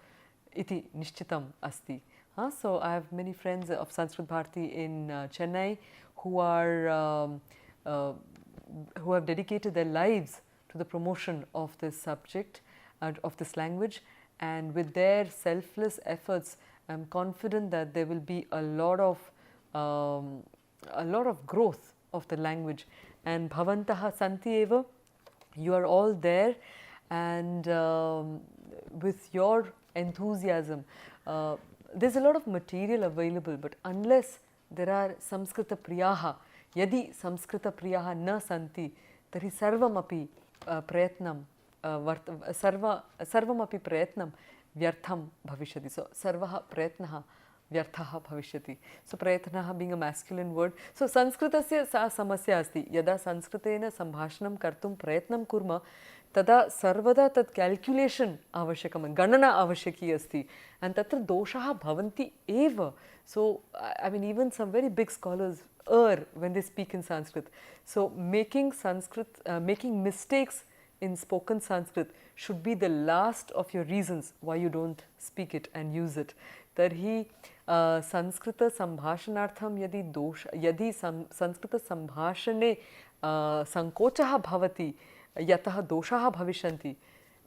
Speaker 1: iti nishchitam asti. So I have many friends of Sanskrit Bharati in Chennai who have dedicated their lives to the promotion of this subject, of this language, and with their selfless efforts, I am confident that there will be a lot of growth of the language. And Bhavantaha Santi eva, you are all there, and with your enthusiasm, there's a lot of material available, but unless there are Samskrita Priyaha, yadi Samskrita Priyaha na santi, tari sarvamapi prayatnam, sarvamapi prayatnam vyartham bhavishyati. So sarvaha prayatnaha vyarthaha bhavishyati. So prayatnaha being a masculine word. So Sanskritasya sa samasya asti. Yada Sanskritena sambhashanam kartum prayatnam kurma, tada sarvada tat calculation avashyakam, ganana avashyaki asti, and tatra doshaha bhavanti eva. So I mean, even some very big scholars err when they speak in Sanskrit. So making mistakes in spoken Sanskrit should be the last of your reasons why you don't speak it and use it. Tarhi Sanskrita sambhashanartham yadi Sanskrita sambhashane sankochaha bhavati yataha doshaha bhavishanti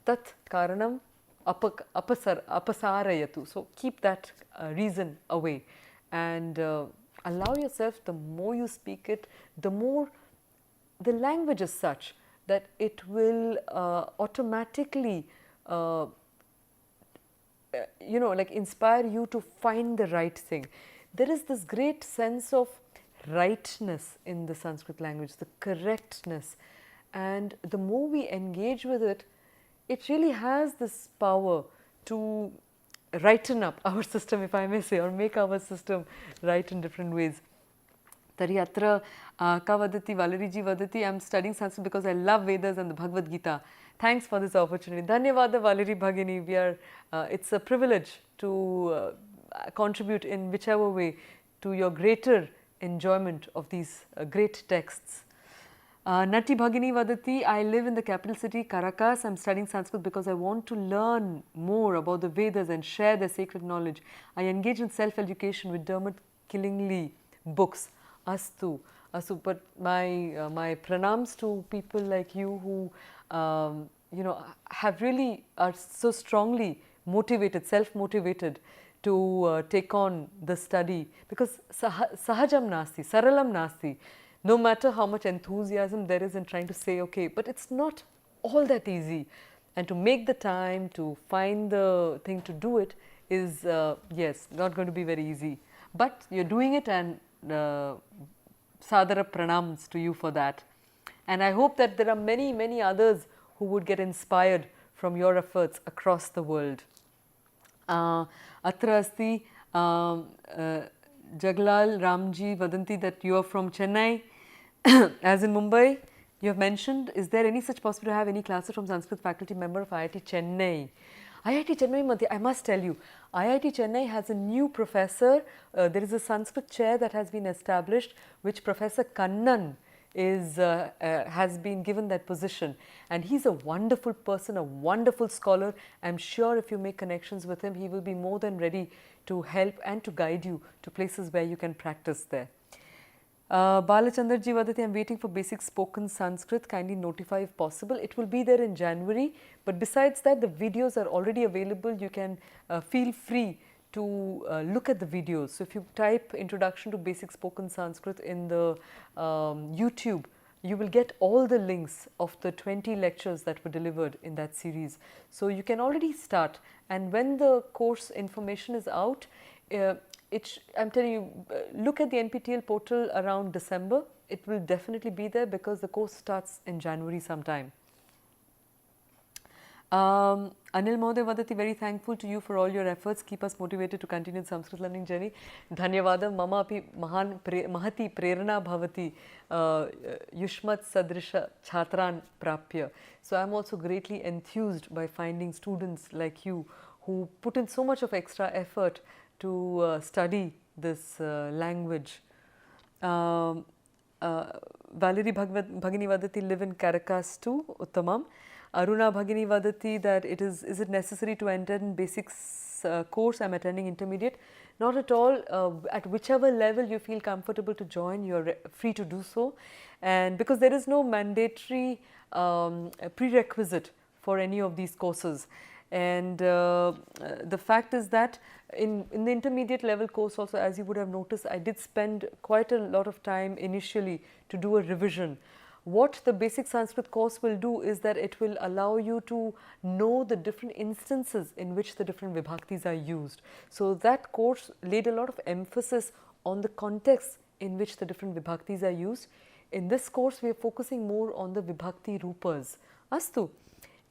Speaker 1: tat karanam apasarayatu. So keep that reason away, and allow yourself, the more you speak it, the more the language is such that it will automatically inspire you to find the right thing. There is this great sense of rightness in the Sanskrit language, the correctness, and the more we engage with it, it really has this power to righten up our system, if I may say, or make our system right in different ways. Tari atra ka vadati, Valeriji vadati, I am studying Sanskrit because I love Vedas and the Bhagavad Gita. Thanks for this opportunity. Dhanyavada Valeri Bhagini. It's a privilege to contribute in whichever way to your greater enjoyment of these great texts. Nati Bhagini Vadati, I live in the capital city Caracas. I am studying Sanskrit because I want to learn more about the Vedas and share their sacred knowledge. I engage in self-education with Dermot Killingly books. Astu, Astu. But my pranams to people like you who you know, have really are so strongly motivated, self-motivated to take on the study, because sahajam nasti, saralam nasti. No matter how much enthusiasm there is in trying to say, okay, but it's not all that easy. And to make the time, to find the thing to do it is, yes, not going to be very easy. But you're doing it, and sadhara pranams to you for that. And I hope that there are many, many others who would get inspired from your efforts across the world. Atra asti Jaglal Ramji Vadanti that you are from Chennai, as in Mumbai. You have mentioned, is there any such possibility to have any classes from Sanskrit faculty member of IIT Chennai? IIT Chennai, I must tell you, IIT Chennai has a new professor. There is a Sanskrit chair that has been established, which Professor Kannan has been given that position, and he's a wonderful person, a wonderful scholar. I'm sure if you make connections with him, he will be more than ready to help and to guide you to places where you can practice there. Balachandraji Vadati, I'm waiting for basic spoken Sanskrit. Kindly notify if possible. It will be there in January, but besides that, the videos are already available. You can feel free to look at the videos. So if you type Introduction to Basic Spoken Sanskrit in the YouTube, you will get all the links of the 20 lectures that were delivered in that series. So you can already start, and when the course information is out, I'm telling you, look at the NPTEL portal around December. It will definitely be there because the course starts in January sometime. Anil Mohoday Vadati, very thankful to you for all your efforts. Keep us motivated to continue the Sanskrit learning journey. Dhanyavada mama api mahati prerana bhavati yushmat sadrisha chhatran prapya. So I am also greatly enthused by finding students like you who put in so much of extra effort to study this language. Valerie Bhagini Vadati, live in Caracas too, Uttamam. Aruna Bhagini Vadati, that is it necessary to attend basics course? I am attending intermediate. Not at all. At whichever level you feel comfortable to join, you are free to do so. And because there is no mandatory prerequisite for any of these courses. And the fact is that in the intermediate level course also, as you would have noticed, I did spend quite a lot of time initially to do a revision. What the basic Sanskrit course will do is that it will allow you to know the different instances in which the different vibhaktis are used. So that course laid a lot of emphasis on the context in which the different vibhaktis are used. In this course, we are focusing more on the vibhakti rupas. Astu.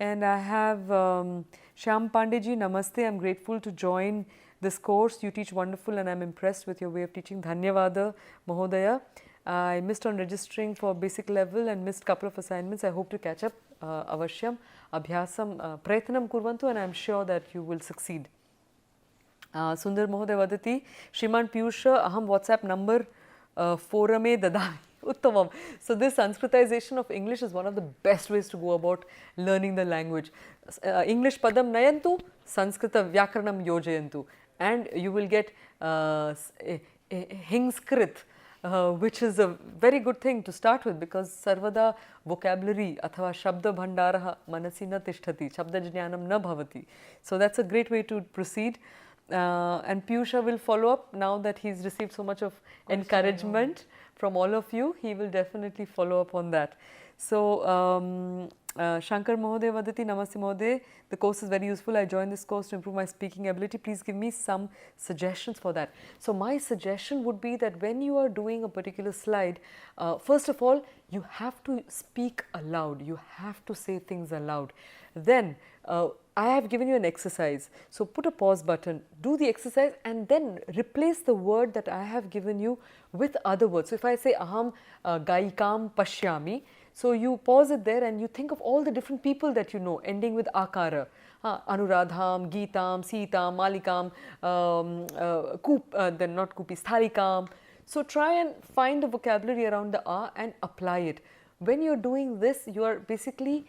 Speaker 1: And I have Shyam Pandeji, Namaste. I am grateful to join this course. You teach wonderful and I am impressed with your way of teaching. Dhanyavada Mahodaya. I missed on registering for basic level and missed couple of assignments. I hope to catch up. Avashyam, Abhyasam, Prayatnam Kurvantu, and I am sure that you will succeed. Sundar Mahoday Vadati, Shriman Piyusha, Aham WhatsApp number forame dadami. Uttamam. So this Sanskritization of English is one of the best ways to go about learning the language. English padam nayantu, Sanskrita vyakaranam yojayantu, and you will get Hingskrit, which is a very good thing to start with, because sarvada vocabulary athava shabda bhandaraha manasi na tishtati, shabda jnanam na bhavati. So that's a great way to proceed. And Piyusha will follow up now that he's received so much of encouragement from all of you. He will definitely follow up on that. So Shankar Mohoday Vadati, Namaste Mohoday. The course is very useful. I joined this course to improve my speaking ability. Please give me some suggestions for that. So, my suggestion would be that when you are doing a particular slide, first of all, you have to speak aloud. You have to say things aloud. Then, I have given you an exercise. So, put a pause button, do the exercise and then replace the word that I have given you with other words. So, if I say aham gaikam pashyami, so you pause it there and you think of all the different people that you know ending with akara. Anuradham, Geetam, Sitam, Malikam, then not Kupi, Sthalikam. So try and find the vocabulary around the A and apply it. When you're doing this, you're basically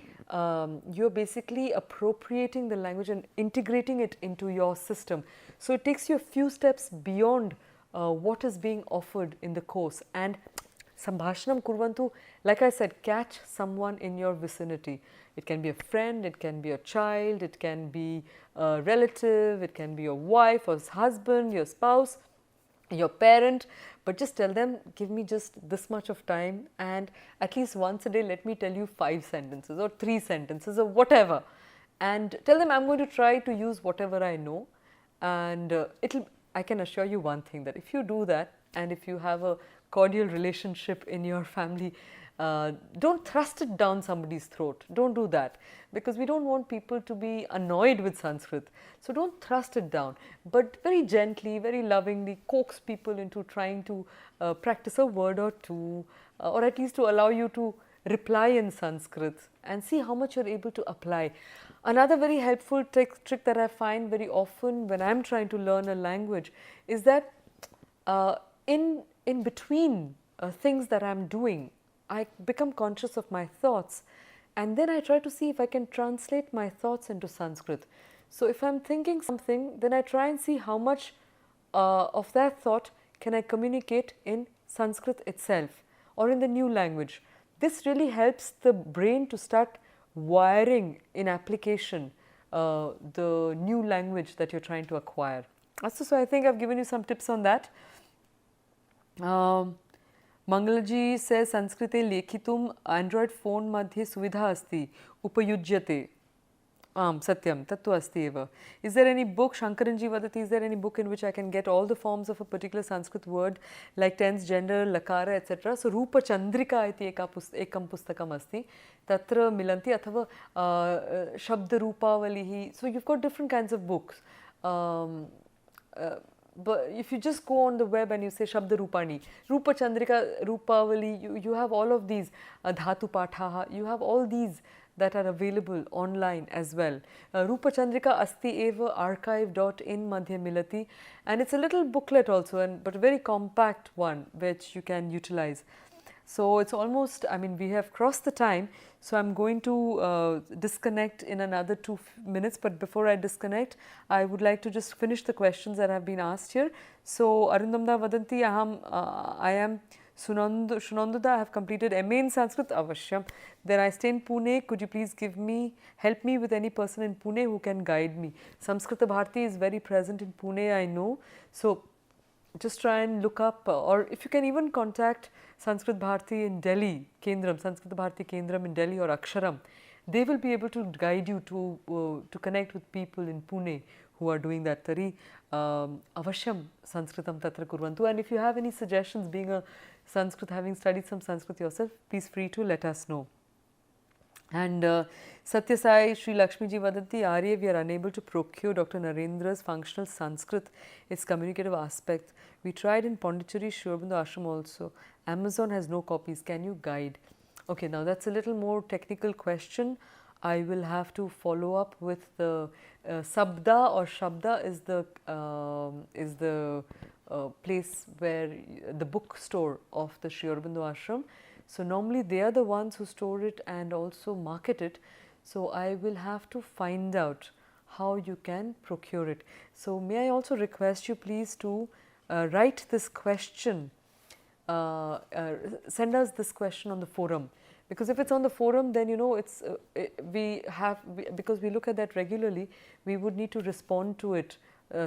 Speaker 1: appropriating the language and integrating it into your system. So it takes you a few steps beyond what is being offered in the course. And Sambhashanam kurvantu, like I said, catch someone in your vicinity. It can be a friend, it can be a child, it can be a relative, it can be your wife or husband, your spouse, your parent, but just tell them, give me just this much of time and at least once a day let me tell you 5 sentences or 3 sentences or whatever, and tell them I'm going to try to use whatever I know, and I can assure you one thing, that if you do that and if you have a cordial relationship in your family, don't thrust it down somebody's throat. Don't do that, because we don't want people to be annoyed with Sanskrit. So don't thrust it down, but very gently, very lovingly coax people into trying to practice a word or two, or at least to allow you to reply in Sanskrit and see how much you're able to apply. Another very helpful trick that I find very often when I'm trying to learn a language is that in between things that I'm doing, I become conscious of my thoughts, and then I try to see if I can translate my thoughts into Sanskrit. So if I'm thinking something, then I try and see how much of that thought can I communicate in Sanskrit itself or in the new language. This really helps the brain to start wiring in application the new language that you're trying to acquire. So I think I've given you some tips on that. Mangalaji says Sanskrite lekhitum Android phone madhye suvidha asti upayujyate. Satyam tattu asti eva. Is there any book, Shankaranji vadati, is there any book in which I can get all the forms of a particular Sanskrit word like tense, gender, lakara, etc. So Rupa Chandrika iti ekam pustakam asti. Tatra milanti athava Shabda Rupavalihi. So you've got different kinds of books. But if you just go on the web and you say Shabda Rupani, Rupa Chandrika, Rupavali, you have all of these, Dhatu Pathaha, you have all these that are available online as well. Rupa Chandrika Asti Eva archive.in Madhya Milati, and it's a little booklet also, but a very compact one which you can utilize. So it's almost, I mean, we have crossed the time, so I'm going to disconnect in another 2 minutes, but before I disconnect, I would like to just finish the questions that have been asked here. So Arindamda Vadanti, I am Shunanduda, I have completed MA in Sanskrit, Avashyam. Then I stay in Pune, could you please help me with any person in Pune who can guide me? Samskrita Bharati is very present in Pune, I know. So just try and look up, or if you can even contact Sanskrit Bharati in Delhi, Kendram, Sanskrit Bharati Kendram in Delhi or Aksharam, they will be able to guide you to connect with people in Pune who are doing that. Tari avashyam Sanskritam tatra kurvantu. And if you have any suggestions, being a Sanskrit, having studied some Sanskrit yourself, please free to let us know. And Satya Sai Sri Lakshmi Ji Vadanti, Arya, we are unable to procure Dr. Narendra's functional Sanskrit, its communicative aspect. We tried in Pondicherry, Sri Aurobindo Ashram also. Amazon has no copies. Can you guide? Okay, now that's a little more technical question. I will have to follow up with the Sabda or Shabda is the place where the bookstore of the Sri Aurobindo Ashram. So normally they are the ones who store it and also market it. So I will have to find out how you can procure it. So may I also request you please to write this question, send us this question on the forum, because if it's on the forum, then you know it's because we look at that regularly, we would need to respond to it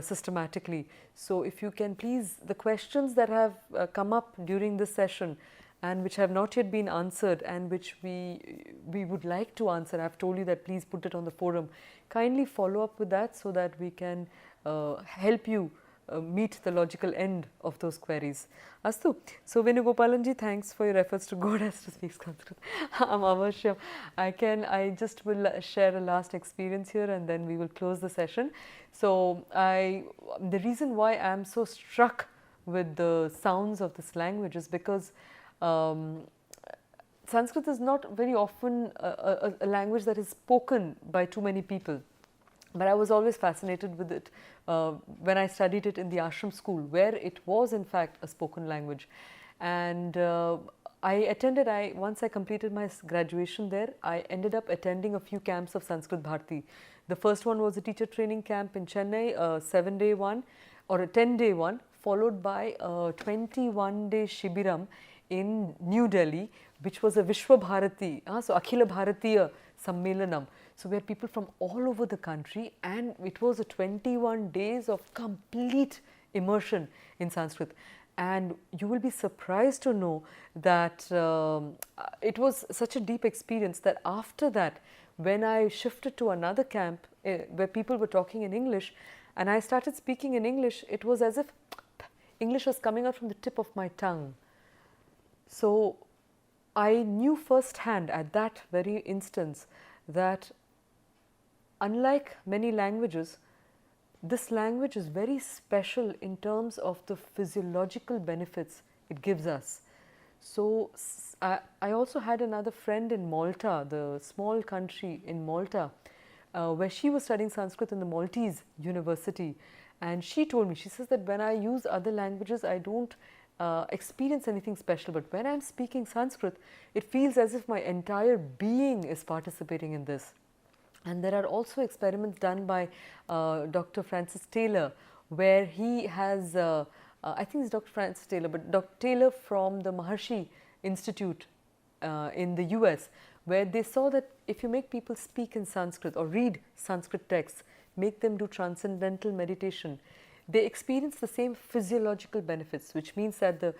Speaker 1: systematically. So if you can please, the questions that have come up during this session, and which have not yet been answered and which we would like to answer. I've told you that please put it on the forum. Kindly follow up with that so that we can help you meet the logical end of those queries. Astu. So Venugopalanji, thanks for your efforts to God as to speak Sanskrit. Avashyam. I just will share a last experience here and then we will close the session. So the reason why I am so struck with the sounds of this language is because Sanskrit is not very often a language that is spoken by too many people. But I was always fascinated with it when I studied it in the ashram school, where it was in fact a spoken language. And once I completed my graduation there, I ended up attending a few camps of Sanskrit Bharati. The first one was a teacher training camp in Chennai, a 7-day one or a 10-day one, followed by a 21-day Shibiram in New Delhi, which was a Vishwa Bharati, so Akhila Bharatiya Sammelanam. So we had people from all over the country, and it was a 21 days of complete immersion in Sanskrit. And you will be surprised to know that it was such a deep experience that after that, when I shifted to another camp where people were talking in English and I started speaking in English, it was as if English was coming out from the tip of my tongue. So I knew firsthand at that very instance that unlike many languages, this language is very special in terms of the physiological benefits it gives us. So I also had another friend in Malta, the small country in Malta, where she was studying Sanskrit in the Maltese University, and she told me, she says that when I use other languages, I don't experience anything special, but when I'm speaking Sanskrit, it feels as if my entire being is participating in this. And there are also experiments done by Dr. Francis Taylor, where he has, I think it's Dr. Francis Taylor, but Dr. Taylor from the Maharshi Institute in the US, where they saw that if you make people speak in Sanskrit or read Sanskrit texts, make them do transcendental meditation, they experience the same physiological benefits, which means that the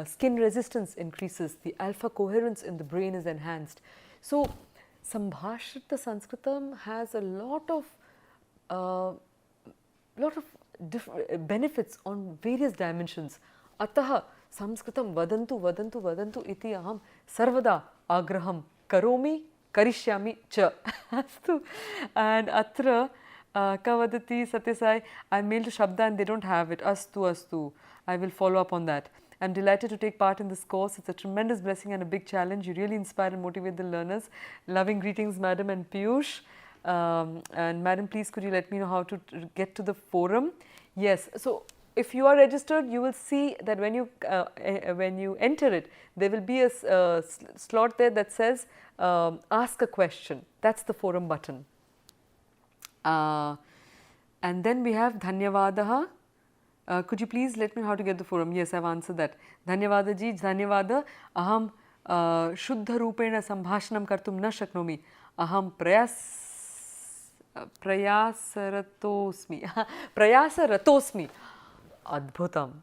Speaker 1: skin resistance increases, the alpha coherence in the brain is enhanced. So Sambhashrita Sanskritam has a lot of benefits on various dimensions. Ataha Sanskritam vadantu vadantu vadantu iti aham sarvada agraham karomi karishyami cha. Astu. And atra kavadati satyasai, I mailed to Shabda and they don't have it. Astu astu. I will follow up on that. I'm delighted to take part in this course. It's a tremendous blessing and a big challenge. You really inspire and motivate the learners. Loving greetings, Madam and Piyush. And Madam, please could you let me know how to get to the forum? Yes. So if you are registered, you will see that when you enter it, there will be a slot there that says ask a question. That's the forum button. And then we have Dhanyavadaha. Could you please let me know how to get the forum? Yes, I have answered that. Dhanyavada ji, dhanyavada. Aham shuddha rupena sambhashanam kartum na shaknomi. Aham prayasaratosmi. Prayasaratosmi. Adbhutam.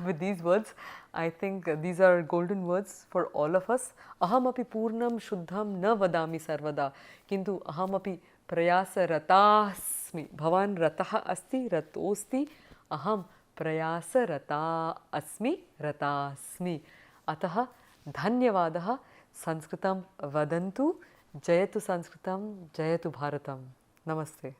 Speaker 1: With these words, I think these are golden words for all of us. Aham api purnam shuddham na vadami sarvada. Kintu aham api prayasaratasmi. Bhavan rataha asti ratosti. Aham prayasarata asmi ratasmi. Ataha dhanyavadaha. Sanskritam vadantu. Jayatu Sanskritam. Jayatu Bharatam. Namaste.